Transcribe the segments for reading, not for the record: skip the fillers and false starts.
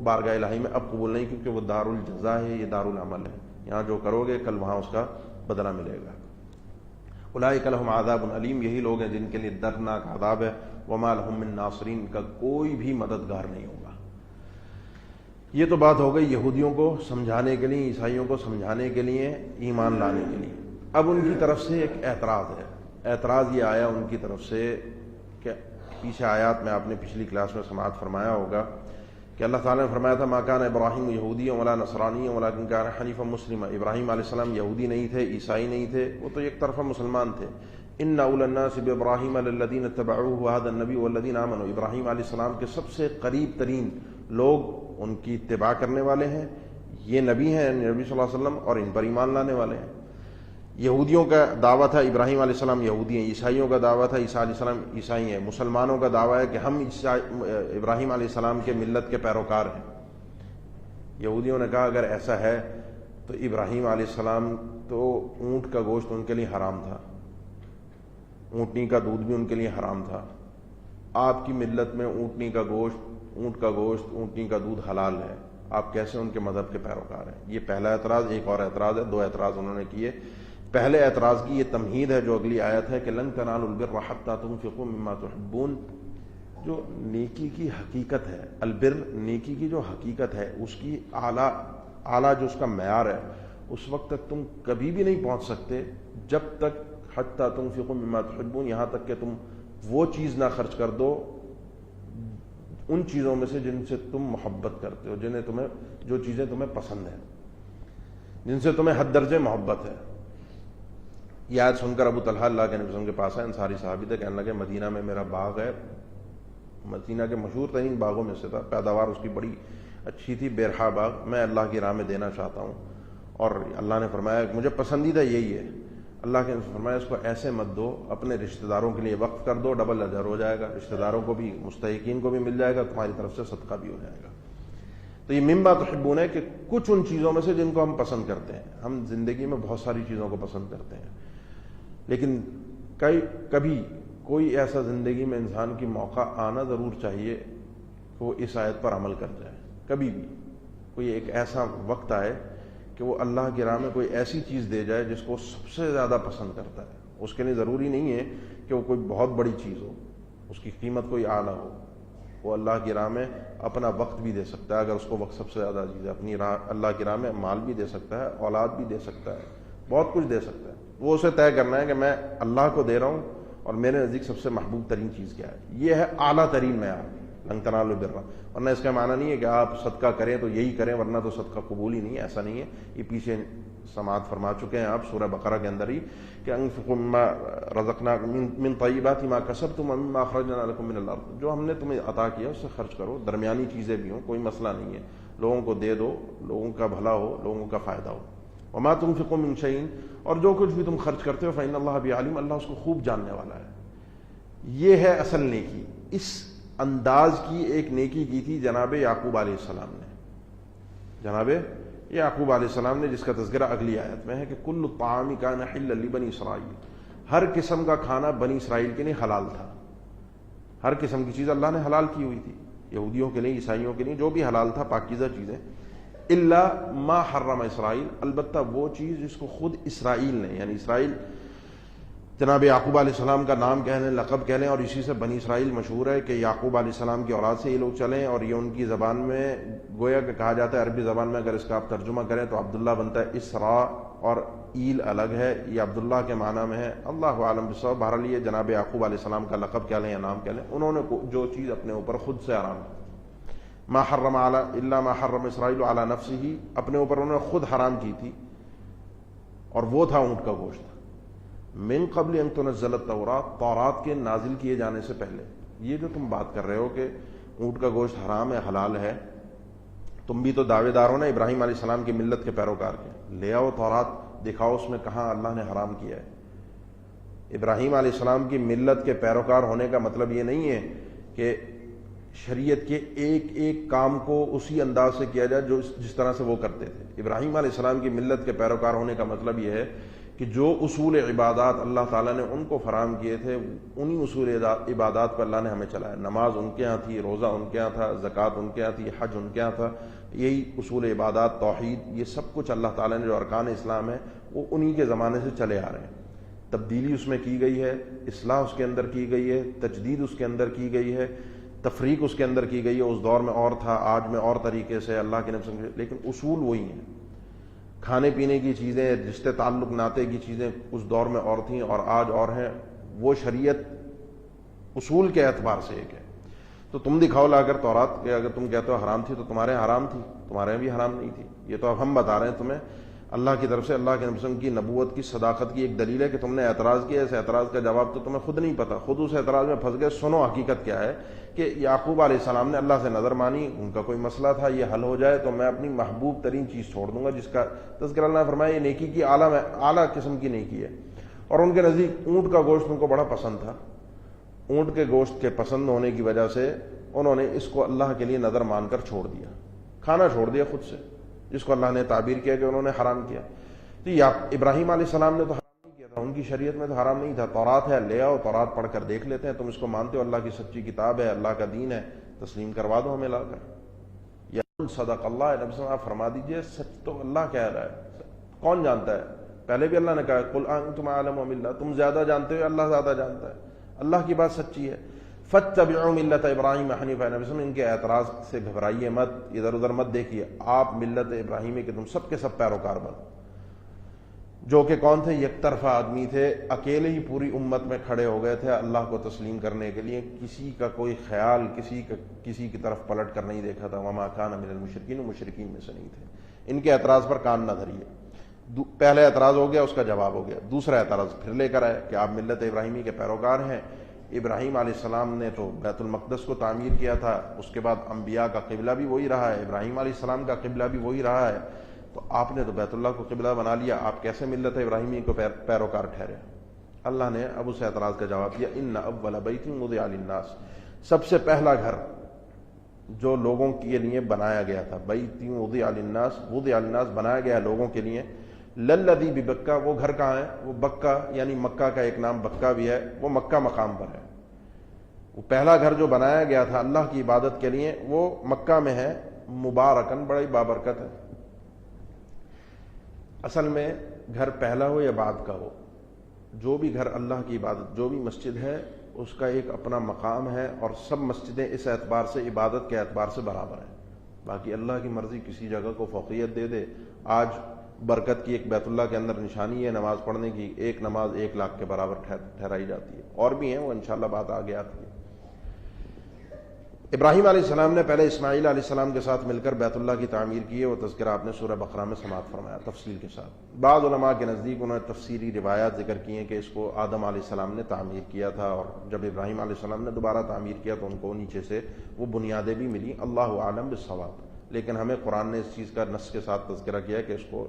بارگاہ الہی میں اب قبول نہیں، کیونکہ وہ دار الجزا ہے، یہ دار العمل ہے، یہاں جو کرو گے کل وہاں اس کا بدلہ ملے گا۔ اولئک لہم عذاب علیم، یہی لوگ ہیں جن کے لیے دردناک عذاب ہے۔ وما لہم من ناصرین، کا کوئی بھی مددگار نہیں ہوگا۔ یہ تو بات ہو گئی یہودیوں کو سمجھانے کے لیے، عیسائیوں کو سمجھانے کے لیے، ایمان لانے کے لیے۔ اب ان کی طرف سے ایک اعتراض ہے، اعتراض یہ آیا ان کی طرف سے کہ پیچھے آیات میں آپ نے پچھلی کلاس میں سماعت فرمایا ہوگا کہ اللہ تعالیٰ نے فرمایا تھا ما کان ابراہیم یہودی ولا نصرانی ولکن کان حنیفا مسلما، ابراہیم علیہ السلام یہودی نہیں تھے، عیسائی نہیں تھے، وہ تو ایک طرفہ مسلمان تھے۔ ان اول الناس بابراہیم للذین اتبعوه وهذا النبی والذین آمنوا، ابراہیم علیہ السلام کے سب سے قریب ترین لوگ ان کی اتباع کرنے والے ہیں، یہ نبی ہیں، نبی صلی اللہ علیہ وسلم، اور ان پر ایمان لانے والے ہیں۔ یہودیوں کا دعویٰ تھا ابراہیم علیہ السلام یہودی ہیں، عیسائیوں کا دعویٰ تھا عیسیٰ علیہ السلام عیسائی ہیں، مسلمانوں کا دعویٰ ہے کہ ہم ابراہیم علیہ السلام کے ملت کے پیروکار ہیں۔ یہودیوں نے کہا اگر ایسا ہے تو ابراہیم علیہ السلام تو اونٹ کا گوشت ان کے لیے حرام تھا، اونٹنی کا دودھ بھی ان کے لیے حرام تھا، آپ کی ملت میں اونٹنی کا گوشت، اونٹ کا گوشت، اونٹنی کا دودھ حلال ہے، آپ کیسے ان کے مذہب کے پیروکار ہیں؟ یہ پہلا اعتراض۔ ایک اور اعتراض ہے، دو اعتراض انہوں نے کیے۔ پہلے اعتراض کی یہ تمہید ہے جو اگلی آیت ہے کہ لن تنالوا البر حتى تنفقوا مما تحبون، جو نیکی کی حقیقت ہے، البر نیکی کی جو حقیقت ہے، اس کی اعلیٰ جو اس کا معیار ہے، اس وقت تک تم کبھی بھی نہیں پہنچ سکتے جب تک حتى تنفقوا مما تحبون، یہاں تک کہ تم وہ چیز نہ خرچ کر دو ان چیزوں میں سے جن سے تم محبت کرتے ہو، جو چیزیں تمہیں پسند ہیں، جن سے تمہیں حد درجے محبت ہے۔ یہ آیت سن کر ابو طلحہ اللہ کے نبی صلی اللہ علیہ وسلم کے پاس آئے، انصاری صحابی تھے، کہنے لگے مدینہ میں میرا باغ ہے، مدینہ کے مشہور ترین باغوں میں سے تھا، پیداوار اس کی بڑی اچھی تھی، بیرحا باغ، میں اللہ کی راہ میں دینا چاہتا ہوں، اور اللہ نے فرمایا کہ مجھے پسندیدہ یہی ہے۔ اللہ کے نبی فرمایا اس کو ایسے مت دو، اپنے رشتہ داروں کے لیے وقف کر دو، ڈبل اجر ہو جائے گا، رشتہ داروں کو بھی، مستحقین کو بھی مل جائے گا، تمہاری طرف سے صدقہ بھی ہو جائے گا۔ تو یہ مما تحبون ہے کہ کچھ ان چیزوں میں سے جن کو ہم پسند کرتے ہیں، ہم زندگی میں بہت ساری چیزوں کو پسند کرتے ہیں، لیکن کبھی کوئی ایسا زندگی میں انسان کی موقع آنا ضرور چاہیے کہ وہ اس آیت پر عمل کر جائے۔ کبھی بھی کوئی ایک ایسا وقت آئے کہ وہ اللہ کی راہ میں کوئی ایسی چیز دے جائے جس کو وہ سب سے زیادہ پسند کرتا ہے۔ اس کے لیے ضروری نہیں ہے کہ وہ کوئی بہت بڑی چیز ہو، اس کی قیمت کوئی اعلیٰ ہو، وہ اللہ کی راہ میں اپنا وقت بھی دے سکتا ہے، اگر اس کو وقت سب سے زیادہ چیز ہے، اپنی راہ اللہ کی راہ میں مال بھی دے سکتا ہے، اولاد بھی دے سکتا ہے، بہت کچھ دے سکتا ہے۔ وہ اسے طے کرنا ہے کہ میں اللہ کو دے رہا ہوں اور میرے نزدیک سب سے محبوب ترین چیز کیا ہے، یہ ہے اعلیٰ ترین معیار۔ لن تنالوا البر، ورنہ اس کا معنی نہیں ہے کہ آپ صدقہ کریں تو یہی کریں ورنہ تو صدقہ قبول ہی نہیں ہے، ایسا نہیں ہے۔ یہ پیچھے سماعت فرما چکے ہیں آپ سورہ بقرہ کے اندر ہی کہ انفقوا مما رزقناکم من طیبات ما کسبتم ومما اخرجنا لکم من الارض، جو ہم نے تمہیں عطا کیا اس سے خرچ کرو، درمیانی چیزیں بھی ہوں، کوئی مسئلہ نہیں ہے، لوگوں کو دے دو، لوگوں کا بھلا ہو، لوگوں کا فائدہ ہو۔ وما تنفقوا من شیء، اور جو کچھ بھی تم خرچ کرتے ہو فإن اللہ بہ علیم، اللہ اس کو خوب جاننے والا ہے۔ یہ ہے اصل نیکی۔ اس انداز کی ایک نیکی کی تھی جناب یعقوب علیہ السلام نے، جناب یعقوب علیہ السلام نے، جس کا تذکرہ اگلی آیت میں ہے کہ کل الطعام کان حلا لبنی اسرائیل، ہر قسم کا کھانا بنی اسرائیل کے لیے حلال تھا، ہر قسم کی چیز اللہ نے حلال کی ہوئی تھی، یہودیوں کے لیے، عیسائیوں کے لیے، جو بھی حلال تھا، پاکیزہ چیزیں، الا ما حرم اسرائیل، البتہ وہ چیز جس کو خود اسرائیل نے، یعنی اسرائیل جناب یعقوب علیہ السلام کا نام کہہ لیں، لقب کہہ لیں، اور اسی سے بنی اسرائیل مشہور ہے کہ یعقوب علیہ السلام کی اولاد سے یہ لوگ چلیں، اور یہ ان کی زبان میں گویا کہ کہا جاتا ہے، عربی زبان میں اگر اس کا آپ ترجمہ کریں تو عبداللہ بنتا ہے، اسرا اور ایل الگ ہے، یہ عبداللہ کے معنی میں ہے، اللہ عالم بالصواب۔ بہرحال یہ جناب یعقوب علیہ السلام کا لقب کہہ لیں یا نام کہہ لیں، انہوں نے جو چیز اپنے اوپر خود سے حرام کی، ما حرم الا ما حرم اسرائیل علی نفسہ، اپنے اوپر انہوں نے خود حرام کی تھی، اور وہ تھا اونٹ کا گوشت، من قبل ان تنزل التوراۃ، تورات کے نازل کیے جانے سے پہلے۔ یہ جو تم بات کر رہے ہو کہ اونٹ کا گوشت حرام ہے، حلال ہے، تم بھی تو دعوے دار ہو نا ابراہیم علیہ السلام کی ملت کے پیروکار کے، لے آؤ تورات، دکھاؤ اس میں کہاں اللہ نے حرام کیا ہے۔ ابراہیم علیہ السلام کی ملت کے پیروکار ہونے کا مطلب یہ نہیں ہے کہ شریعت کے ایک ایک کام کو اسی انداز سے کیا جائے جس طرح سے وہ کرتے تھے۔ ابراہیم علیہ السلام کی ملت کے پیروکار ہونے کا مطلب یہ ہے کہ جو اصول عبادات اللہ تعالیٰ نے ان کو فراہم کیے تھے انہی اصول عبادات پر اللہ نے ہمیں چلایا. نماز ان کے ہاں تھی، روزہ ان کے ہاں تھا، زکوٰۃ ان کے ہاں تھی، حج ان کے ہاں تھا. یہی اصول عبادات، توحید، یہ سب کچھ اللہ تعالیٰ نے جو ارکان اسلام ہے وہ انہی کے زمانے سے چلے آ رہے ہیں. تبدیلی اس میں کی گئی ہے، اصلاح اس کے اندر کی گئی ہے، تجدید اس کے اندر کی گئی ہے، تفریق اس کے اندر کی گئی ہے. اس دور میں اور تھا، آج میں اور طریقے سے اللہ کے نبی، لیکن اصول وہی ہیں. کھانے پینے کی چیزیں، رشتے تعلق ناطے کی چیزیں اس دور میں اور تھیں اور آج اور ہیں. وہ شریعت اصول کے اعتبار سے ایک ہے. تو تم دکھاؤ لا کر تورات کہ اگر تم کہتے ہو حرام تھی تو تمہارے حرام تھی، تمہارے بھی حرام نہیں تھی. یہ تو اب ہم بتا رہے ہیں تمہیں. اللہ کی طرف سے اللہ کے نبی کی نبوت کی صداقت کی ایک دلیل ہے کہ تم نے اعتراض کیا. اس اعتراض کا جواب تو تمہیں خود نہیں پتا، خود اس اعتراض میں پھنس گئے. سنو حقیقت کیا ہے کہ یعقوب علیہ السلام نے اللہ سے نظر مانی. ان کا کوئی مسئلہ تھا، یہ حل ہو جائے تو میں اپنی محبوب ترین چیز چھوڑ دوں گا جس کا تذکرہ اللہ نے فرمایا یہ نیکی کی اعلیٰ قسم کی نیکی ہے. اور ان کے نزدیک اونٹ کا گوشت ان کو بڑا پسند تھا. اونٹ کے گوشت کے پسند ہونے کی وجہ سے انہوں نے اس کو اللہ کے لیے نظر مان کر چھوڑ دیا، کھانا چھوڑ دیا خود سے، جس کو اللہ نے تعبیر کیا کہ انہوں نے حرام کیا. تو ابراہیم علیہ السلام نے تو حرام نہیں کیا تھا، ان کی شریعت میں تو حرام نہیں تھا. تورات ہے، لے آؤ تورات پڑھ کر دیکھ لیتے ہیں. تم اس کو مانتے ہو اللہ کی سچی کتاب ہے، اللہ کا دین ہے، تسلیم کروا دو ہمیں لا کر. یا صدق اللہ، نبی صلی اللہ علیہ وسلم فرما دیجئے سچ تو اللہ کہہ رہا ہے، کون جانتا ہے. پہلے بھی اللہ نے کہا قل انتم اعلم من اللہ، تم زیادہ جانتے ہو، اللہ زیادہ جانتا ہے. اللہ کی بات سچی ہے. فاتبعوا ملت ابراہیم حنیفا. نبی صلی اللہ علیہ وسلم ان کے اعتراض سے گھبرائیے مت، ادھر ادھر مت دیکھیے. آپ ملت ابراہیمی کے تم سب کے سب پیروکار بنو، جو کہ کون تھے؟ یک طرفہ آدمی تھے، اکیلے ہی پوری امت میں کھڑے ہو گئے تھے اللہ کو تسلیم کرنے کے لیے. کسی کا کوئی خیال کسی کی طرف پلٹ کر نہیں دیکھا تھا. وما کان من المشرکین، مشرکین میں سے نہیں تھے. ان کے اعتراض پر کان نہ دھریے. پہلا اعتراض ہو گیا، اس کا جواب ہو گیا. دوسرا اعتراض پھر لے کر آئے کہ آپ ملت ابراہیمی کے پیروکار ہیں. ابراہیم علیہ السلام نے تو بیت المقدس کو تعمیر کیا تھا، اس کے بعد انبیاء کا قبلہ بھی وہی رہا ہے، ابراہیم علیہ السلام کا قبلہ بھی وہی رہا ہے. تو آپ نے تو بیت اللہ کو قبلہ بنا لیا، آپ کیسے ملت ابراہیمی کو پیروکار ٹھہرے؟ اللہ نے اب اس اعتراض کا جواب دیا ان اول بیت وضع للناس. سب سے پہلا گھر جو لوگوں کے لیے بنایا گیا تھا، بیت وضع للناس بنایا گیا لوگوں کے لیے. للذی ببکہ، وہ گھر کہاں ہے؟ وہ بکہ، یعنی مکہ کا ایک نام بکہ بھی ہے، وہ مکہ مقام پر ہے. وہ پہلا گھر جو بنایا گیا تھا اللہ کی عبادت کے لیے وہ مکہ میں ہے. مبارکن، بڑی بابرکت ہے. اصل میں گھر پہلا ہو یا بعد کا ہو، جو بھی گھر اللہ کی عبادت، جو بھی مسجد ہے اس کا ایک اپنا مقام ہے، اور سب مسجدیں اس اعتبار سے عبادت کے اعتبار سے برابر ہیں. باقی اللہ کی مرضی کسی جگہ کو فوقیت دے دے. آج برکت کی ایک بیت اللہ کے اندر نشانی ہے نماز پڑھنے کی، ایک نماز 1 لاکھ کے برابر ٹھہرائی جاتی ہے. اور بھی ہیں، وہ انشاءاللہ بات آگے آتی ہے. ابراہیم علیہ السلام نے پہلے اسماعیل علیہ السلام کے ساتھ مل کر بیت اللہ کی تعمیر کی ہے. وہ تذکرہ آپ نے سورہ بقرہ میں سماعت فرمایا تفصیل کے ساتھ. بعض علماء کے نزدیک انہوں نے تفسیری روایات ذکر کی ہیں کہ اس کو آدم علیہ السلام نے تعمیر کیا تھا، اور جب ابراہیم علیہ السلام نے دوبارہ تعمیر کیا تو ان کو نیچے سے وہ بنیادیں بھی ملی. اللہ عالم بالصواب. لیکن ہمیں قرآن نے اس چیز کا نص کے ساتھ تذکرہ کیا کہ اس کو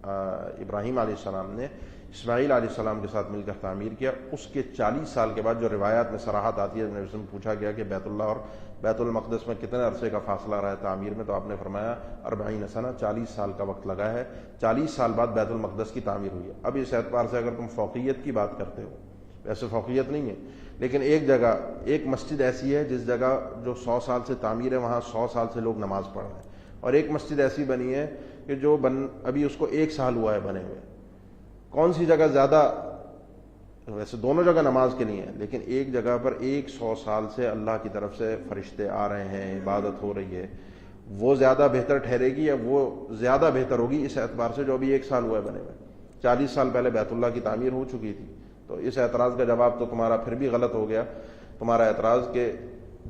ابراہیم علیہ السلام نے اسماعیل علیہ السلام کے ساتھ مل کر تعمیر کیا. اس کے 40 سال کے بعد جو روایات میں صراحت آتی ہے، نبی سے پوچھا گیا کہ بیت اللہ اور بیت المقدس میں کتنے عرصے کا فاصلہ رہا ہے تعمیر میں، تو آپ نے فرمایا 40 سنہ، 40 سال کا وقت لگا ہے. 40 سال بعد بیت المقدس کی تعمیر ہوئی ہے. اب اس اعتبار سے اگر تم فوقیت کی بات کرتے ہو، ویسے فوقیت نہیں ہے، لیکن ایک جگہ ایک مسجد ایسی ہے جس جگہ جو 100 سال سے تعمیر ہے، وہاں 100 سال سے لوگ نماز پڑھ رہے ہیں. اور ایک مسجد ایسی بنی ہے کہ جو ابھی اس کو 1 سال ہوا ہے بنے ہوئے. کون سی جگہ زیادہ؟ ویسے دونوں جگہ نماز کے لیے ہیں، لیکن ایک جگہ پر 100 سال سے اللہ کی طرف سے فرشتے آ رہے ہیں، عبادت ہو رہی ہے. وہ زیادہ بہتر ٹھہرے گی یا وہ زیادہ بہتر ہوگی اس اعتبار سے جو ابھی 1 سال ہوا ہے بنے ہوئے؟ 40 سال پہلے بیت اللہ کی تعمیر ہو چکی تھی. تو اس اعتراض کا جواب تو تمہارا پھر بھی غلط ہو گیا. تمہارا اعتراض کہ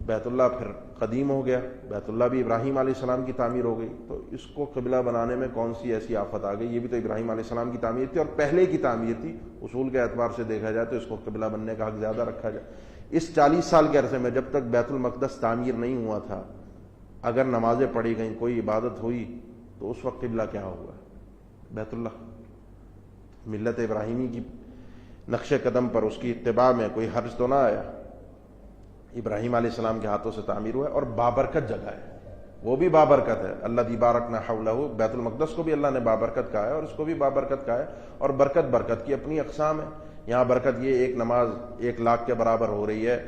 بیت اللہ پھر قدیم ہو گیا، بیت اللہ بھی ابراہیم علیہ السلام کی تعمیر ہو گئی، تو اس کو قبلہ بنانے میں کون سی ایسی آفت آ گئی؟ یہ بھی تو ابراہیم علیہ السلام کی تعمیر تھی اور پہلے کی تعمیر تھی. اصول کے اعتبار سے دیکھا جائے تو اس کو قبلہ بننے کا حق زیادہ رکھا جائے. اس 40 سال کے عرصے میں جب تک بیت المقدس تعمیر نہیں ہوا تھا، اگر نمازیں پڑھی گئیں، کوئی عبادت ہوئی، تو اس وقت قبلہ کیا ہوا؟ بیت اللہ. ملت ابراہیمی کی نقش قدم پر اس کی اتباع میں کوئی حرج تو نہ آیا. ابراہیم علیہ السلام کے ہاتھوں سے تعمیر ہوا ہے اور بابرکت جگہ ہے. وہ بھی بابرکت ہے. اللہ بارکنا حولہ، بیت المقدس کو بھی اللہ نے بابرکت کہا ہے اور اس کو بھی بابرکت کہا ہے. اور برکت کی اپنی اقسام ہے. یہاں برکت یہ ایک نماز 1,00,000 کے برابر ہو رہی ہے.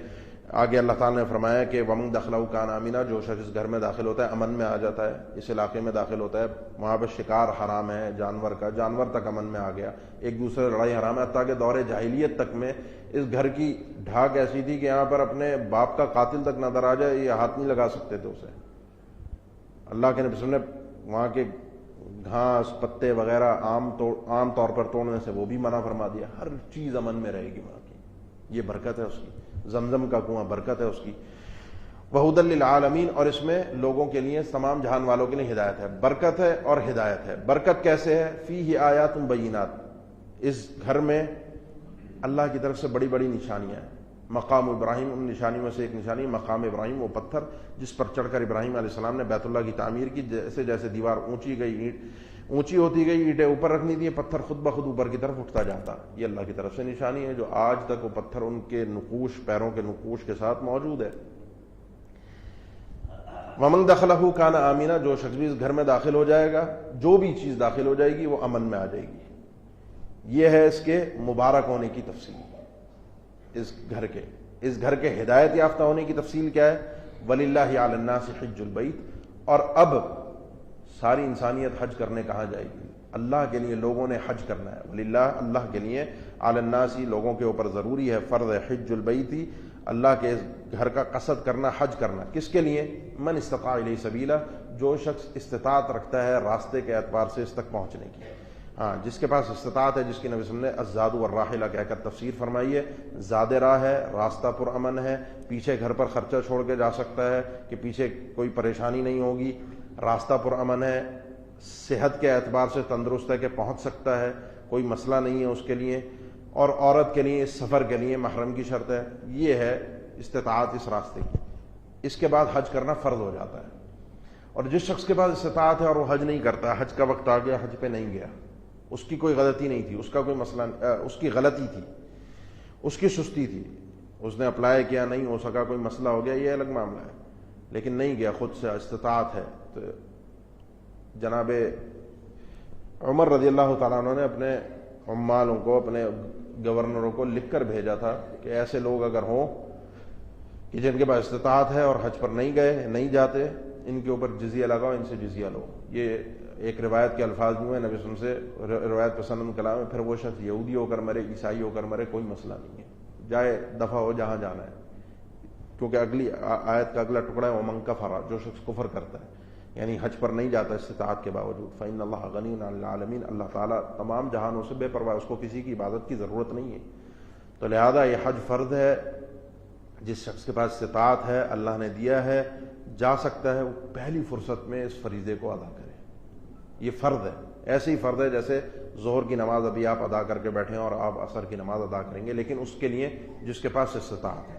آگے اللہ تعالیٰ نے فرمایا کہ وَمَن دَخَلَهُ كَانَ آمِنًا، جو شخص اس گھر میں داخل ہوتا ہے امن میں آ جاتا ہے، اس علاقے میں داخل ہوتا ہے. وہاں پہ شکار حرام ہے جانور تک امن میں آ گیا، ایک دوسرے لڑائی حرام ہے. حتیٰ کہ دور جاہلیت تک میں اس گھر کی ڈھاک ایسی تھی کہ یہاں پر اپنے باپ کا قاتل تک نظر آ جائے یہ ہاتھ نہیں لگا سکتے تھے اسے. اللہ کے نبی صلی اللہ علیہ وسلم نے وہاں کے گھاس پتے وغیرہ عام طور پر توڑنے سے وہ بھی منع فرما دیا. ہر چیز امن میں رہے گی وہاں کی. یہ برکت ہے اس کی. زمزم کا کنواں برکت ہے اس کی. وَہُدًى لِلْعَالَمِينَ، اور اس میں لوگوں کے لیے تمام جہان والوں کے لیے ہدایت ہے. برکت ہے اور ہدایت ہے. برکت کیسے ہے؟ فِيهِ آيَاتٌ بَيِّنَاتٌ، اس گھر میں اللہ کی طرف سے بڑی بڑی نشانیاں ہیں. مقام ابراہیم، ان نشانیوں میں سے ایک نشانی مقام ابراہیم، وہ پتھر جس پر چڑھ کر ابراہیم علیہ السلام نے بیت اللہ کی تعمیر کی. جیسے جیسے دیوار اونچی ہوتی گئی، اینٹیں اوپر رکھنی تھی، پتھر خود بخود اوپر کی طرف اٹھتا جاتا. یہ اللہ کی طرف سے نشانی ہے جو آج تک وہ پتھر ان کے نقوش، پیروں کے نقوش کے ساتھ موجود ہے. وَمَن دَخَلَهُ كَانَ آمِنًا، جو شخص بھی اس گھر میں داخل ہو جائے گا، جو بھی چیز داخل ہو جائے گی وہ امن میں آ جائے گی. یہ ہے اس کے مبارک ہونے کی تفصیل. اس گھر کے ہدایت یافتہ ہونے کی تفصیل کیا ہے؟ وَلِلَّهِ عَلَى النَّاسِ حِجُّ الْبَيْتِ، اور اب ساری انسانیت حج کرنے کہاں جائے گی. اللہ کے لیے لوگوں نے حج کرنا ہے. وَلِلَّهِ، اللہ کے لیے، عَلَى النَّاسِ، لوگوں کے اوپر ضروری ہے، فرض ہے، حج البیت، اللہ کے اس گھر کا قصد کرنا، حج کرنا. کس کے لیے؟ من استطاع الیہ سبیلا، جو شخص استطاعت رکھتا ہے راستے کے اعتبار سے اس تک پہنچنے کی. ہاں، جس کے پاس استطاعت ہے، جس کی نبی صلی اللہ علیہ وسلم نے الزاد والراحلہ کہہ کر تفسیر فرمائی ہے. زاد راہ ہے، راستہ پرامن ہے، پیچھے گھر پر خرچہ چھوڑ کے جا سکتا ہے کہ پیچھے کوئی پریشانی نہیں ہوگی. راستہ پرامن ہے، صحت کے اعتبار سے تندرست ہے کہ پہنچ سکتا ہے، کوئی مسئلہ نہیں ہے اس کے لیے. اور عورت کے لیے اس سفر کے لیے محرم کی شرط ہے. یہ ہے استطاعت اس راستے کی. اس کے بعد حج کرنا فرض ہو جاتا ہے. اور جس شخص کے پاس استطاعت ہے اور وہ حج نہیں کرتا، حج کا وقت آ گیا، حج پہ نہیں گیا، اس کی کوئی غلطی نہیں تھی، اس کا کوئی مسئلہ، اس کی غلطی تھی، اس کی سستی تھی، اس نے اپلائی کیا، نہیں ہو سکا، کوئی مسئلہ ہو گیا، یہ الگ معاملہ ہے. لیکن نہیں گیا، خود سے استطاعت ہے. تو جناب عمر رضی اللہ تعالیٰ عنہ نے اپنے عمالوں کو، اپنے گورنروں کو لکھ کر بھیجا تھا کہ ایسے لوگ اگر ہوں کہ جن کے پاس استطاعت ہے اور حج پر نہیں گئے، نہیں جاتے، ان کے اوپر جزیہ لگاؤ، ان سے جزیہ لو. یہ ایک روایت کے الفاظ جو ہیں نبی صلی اللہ علیہ وسلم سے، روایت پسند کلام ہے. پھر وہ شخص یہودی ہو کر مرے، عیسائی ہو کر مرے، کوئی مسئلہ نہیں ہے، جائے دفع ہو جہاں جانا ہے. کیونکہ اگلی آیت کا اگلا ٹکڑا ہے وَمَن کَفَرَ، جو شخص کفر کرتا ہے، یعنی حج پر نہیں جاتا استطاعت کے باوجود. فَإِنَّ اللَّهَ غَنِيٌّ عَنِ الْعَالَمِينَ، اللہ تعالیٰ تمام جہانوں سے بے پرواہ، اس کو کسی کی عبادت کی ضرورت نہیں ہے. تو لہذا یہ حج فرض ہے. جس شخص کے پاس استطاعت ہے، اللہ نے دیا ہے، جا سکتا ہے، وہ پہلی فرصت میں اس فریضے کو ادا کرے. یہ فرض ہے، ایسے ہی فرض ہے جیسے ظہر کی نماز ابھی آپ ادا کر کے بیٹھے ہیں اور آپ عصر کی نماز ادا کریں گے، لیکن اس کے لیے جس کے پاس استطاعت ہے.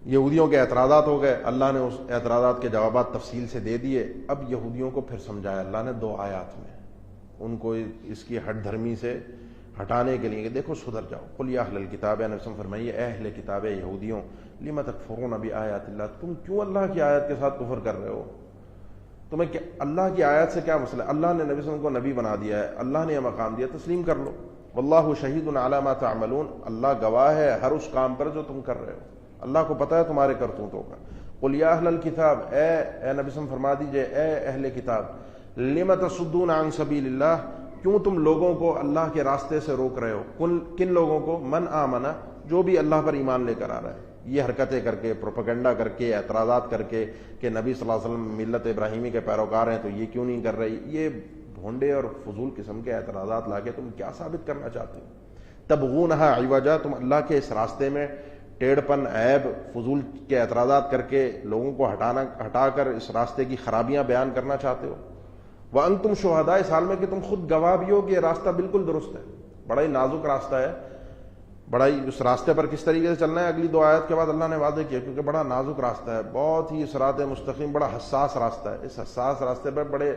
یہودیوں کے اعتراضات ہو گئے، اللہ نے اس اعتراضات کے جوابات تفصیل سے دے دیے. اب یہودیوں کو پھر سمجھایا اللہ نے 2 آیات میں، ان کو اس کی ہٹ دھرمی سے ہٹانے کے لیے کہ دیکھو سدھر جاؤ. قل یا اہل الکتاب، نبی صلی اللہ علیہ وسلم فرمائیے اے اہل کتاب یہودیوں، لم تکفرون بآیات اللہ، تم کیوں اللہ کی آیت کے ساتھ کفر کر رہے ہو؟ تمہیں اللہ کی آیت سے کیا مسئلہ ہے؟ اللہ نے نبی صلی اللہ علیہ وسلم کو نبی بنا دیا ہے، اللہ نے یہ مقام دیا، تسلیم کر لو. واللہ شہید علی ما تعملون، اللہ گواہ ہے ہر اس کام پر جو تم کر رہے ہو، اللہ کو پتہ ہے تمہارے کرتوتوں کا. قل یا اہل الکتاب، اے نبی صلی اللہ علیہ وسلم فرما دیجئے اے اہل کتاب، لم تصدون عن سبیل اللہ، کیوں تم لوگوں کو اللہ کے راستے سے روک رہے ہو؟ کن لوگوں کو؟ من آمنا، جو بھی اللہ پر ایمان لے کر آ رہا ہے. یہ حرکتیں کر کے، پروپیگنڈا کر کے، اعتراضات کر کے کہ نبی صلی اللہ علیہ وسلم ملت ابراہیمی کے پیروکار ہیں تو یہ کیوں نہیں کر رہے، یہ بھونڈے اور فضول قسم کے اعتراضات لا کے تم کیا ثابت کرنا چاہتے ہو؟ تبغونہا عوجا، تم اللہ کے اس راستے میں ٹیڑھ پن، عیب، فضول کے اعتراضات کر کے لوگوں کو ہٹا کر اس راستے کی خرابیاں بیان کرنا چاہتے ہو. وانتم شہداء، اس حال میں کہ تم خود گواہ بھی ہو کہ یہ راستہ بالکل درست ہے. بڑا ہی نازک راستہ ہے، بڑا ہی اس راستے پر کس طریقے سے چلنا ہے اگلی 2 آیت کے بعد اللہ نے واضح کیا، کیونکہ بڑا نازک راستہ ہے، بہت ہی صراط مستقیم، بڑا حساس راستہ ہے. اس حساس راستے پر بڑے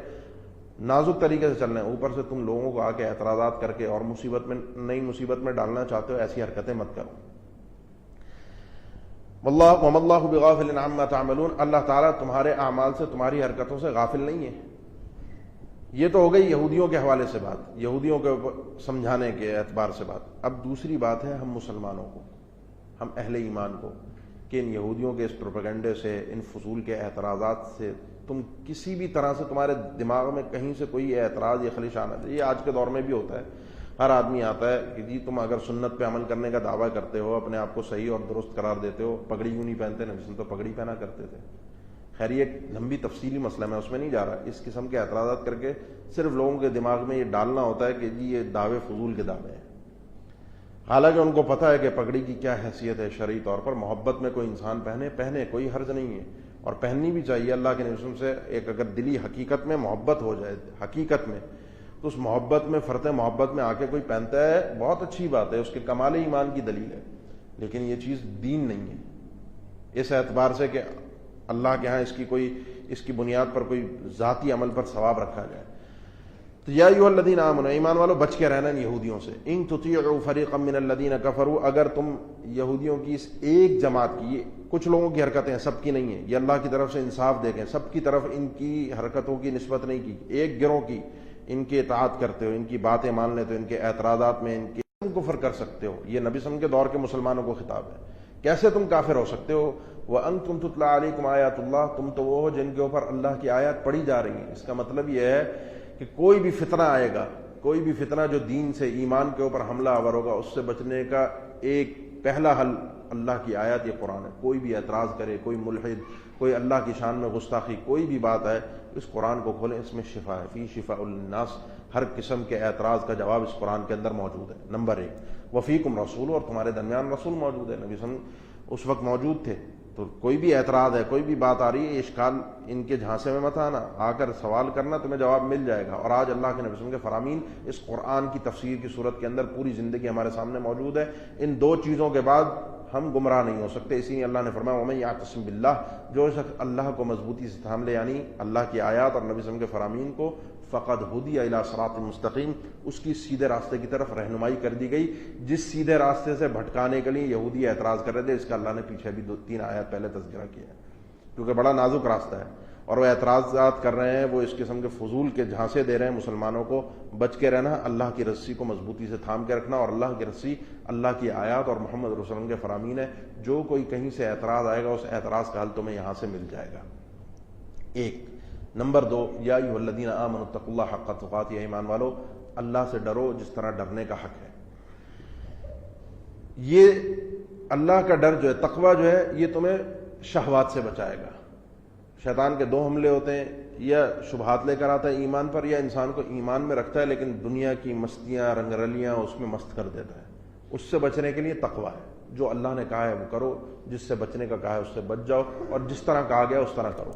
نازک طریقے سے چلنا ہے. اوپر سے تم لوگوں کو آ کے اعتراضات کر کے اور نئی مصیبت میں ڈالنا چاہتے ہو، ایسی حرکتیں مت کرو. واللہ وما اللہ بغافل عما تعملون، اللہ تعالیٰ تمہارے اعمال سے، تمہاری حرکتوں سے غافل نہیں ہے۔ یہ تو ہو گئی یہودیوں کے حوالے سے بات، یہودیوں کے سمجھانے کے اعتبار سے بات۔ اب دوسری بات ہے ہم مسلمانوں کو، ہم اہل ایمان کو، کہ ان یہودیوں کے اس پروپیگنڈے سے، ان فضول کے اعتراضات سے تم کسی بھی طرح سے تمہارے دماغ میں کہیں سے کوئی اعتراض یا خلش آنا ہے۔ یہ آج کے دور میں بھی ہوتا ہے، ہر آدمی آتا ہے کہ جی تم اگر سنت پہ عمل کرنے کا دعویٰ کرتے ہو، اپنے آپ کو صحیح اور درست قرار دیتے ہو، پگڑی کیوں نہیں پہنتے؟ نبی وسلم تو پگڑی پہنا کرتے تھے۔ خیر یہ ایک لمبی تفصیلی مسئلہ، میں اس میں نہیں جا رہا۔ اس قسم کے اعتراضات کر کے صرف لوگوں کے دماغ میں یہ ڈالنا ہوتا ہے کہ جی یہ دعوے فضول کے دعوے ہیں، حالانکہ ان کو پتہ ہے کہ پگڑی کی کیا حیثیت ہے شرعی طور پر۔ محبت میں کوئی انسان پہنے کوئی حرج نہیں ہے، اور پہننی بھی چاہیے۔ اللہ کے نبی صلی اللہ علیہ وسلم سے ایک اگر دلی حقیقت میں محبت ہو جائے، حقیقت میں، تو اس محبت میں، فرط محبت میں آ کے کوئی پہنتا ہے، بہت اچھی بات ہے، اس کے کمال ایمان کی دلیل ہے، لیکن یہ چیز دین نہیں ہے اس اعتبار سے کہ اللہ کے ہاں اس کی بنیاد پر کوئی ذاتی عمل پر ثواب رکھا جائے۔ تو یا ایھا الذین آمنوا، ایمان والو بچ کے رہنا یہودیوں سے۔ ان تطیعوا فریقا من الذین کفروا، اگر تم یہودیوں کی اس ایک جماعت کی، یہ کچھ لوگوں کی حرکتیں ہیں، سب کی نہیں ہیں، یہ اللہ کی طرف سے انصاف دیکھیں، سب کی طرف ان کی حرکتوں کی نسبت نہیں کی، ایک گروہ کی ان کی اطاعت کرتے ہو، ان کی باتیں مان لیتے ہو، ان کے اعتراضات میں ان کے تم کفر کر سکتے ہو۔ یہ نبی صلی اللہ علیہ وسلم کے دور کے مسلمانوں کو خطاب ہے، کیسے تم کافر ہو سکتے ہو؟ وَأَنْتُمْ تُتْلَىٰ عَلَيْكُمْ آیَاتُ اللَّهِ، تم تو وہ ہو جن کے اوپر اللہ کی آیات پڑھی جا رہی ہیں۔ اس کا مطلب یہ ہے کہ کوئی بھی فتنہ آئے گا، کوئی بھی فتنہ جو دین سے، ایمان کے اوپر حملہ آور ہوگا، اس سے بچنے کا ایک پہلا حل اللہ کی آیات، یہ قرآن ہے۔ کوئی بھی اعتراض کرے، کوئی ملحد، کوئی اللہ کی شان میں گستاخی، کوئی بھی بات ہے، اس قرآن کو کھولیں، اس میں شفا ہے، فی شفاء للناس، ہر قسم کے اعتراض کا جواب اس قرآن کے اندر موجود ہے۔ نمبر 1، وفیکم رسول، اور تمہارے درمیان رسول موجود ہے، نبی صلی اللہ علیہ وسلم اس وقت موجود تھے۔ تو کوئی بھی اعتراض ہے، کوئی بھی بات آ رہی ہے، اشکال ان کے جھانسے میں مت آنا، آ کر سوال کرنا، تمہیں جواب مل جائے گا۔ اور آج اللہ کے نبی صلی اللہ علیہ وسلم کے فرامین اس قرآن کی تفسیر کی صورت کے اندر پوری زندگی ہمارے سامنے موجود ہے۔ ان دو چیزوں کے بعد ہم گمراہ نہیں ہو سکتے، اسی لیے اللہ نے فرمایا وَمَن يَعْتَصِم بِاللَّهِ، جو شخص اللہ کو مضبوطی سے تھام لے، یعنی اللہ کی آیات اور نبی صلی اللہ علیہ وسلم کے فرامین کو، فقد ہدی الی صراط مستقیم، اس کی سیدھے راستے کی طرف رہنمائی کر دی گئی۔ جس سیدھے راستے سے بھٹکانے کے لیے یہودی اعتراض کر رہے تھے، اس کا اللہ نے پیچھے بھی 2-3 آیات پہلے تذکرہ کیا ہے، کیونکہ بڑا نازک راستہ ہے، اور وہ اعتراضات کر رہے ہیں، وہ اس قسم کے فضول کے جھانسے دے رہے ہیں مسلمانوں کو۔ بچ کے رہنا، اللہ کی رسی کو مضبوطی سے تھام کے رکھنا، اور اللہ کی رسی اللہ کی آیات اور محمد رسول اللہ صلی اللہ علیہ وسلم کے فرامین ہے۔ جو کوئی کہیں سے اعتراض آئے گا، اس اعتراض کا حل تمہیں یہاں سے مل جائے گا۔ 1۔ نمبر 2، یا ایھا الذین آمنوا اتقوا اللہ حق تقاتہ، ایمان والو اللہ سے ڈرو جس طرح ڈرنے کا حق ہے۔ یہ اللہ کا ڈر جو ہے، تقوی جو ہے، یہ تمہیں شہوات سے بچائے گا۔ شیطان کے 2 حملے ہوتے ہیں، یا شبہات لے کر آتا ہے ایمان پر، یا انسان کو ایمان میں رکھتا ہے لیکن دنیا کی مستیاں، رنگ رلیاں اس میں مست کر دیتا ہے۔ اس سے بچنے کے لیے تقوی ہے، جو اللہ نے کہا ہے وہ کرو، جس سے بچنے کا کہا ہے اس سے بچ جاؤ، اور جس طرح کہا گیا اس طرح کرو۔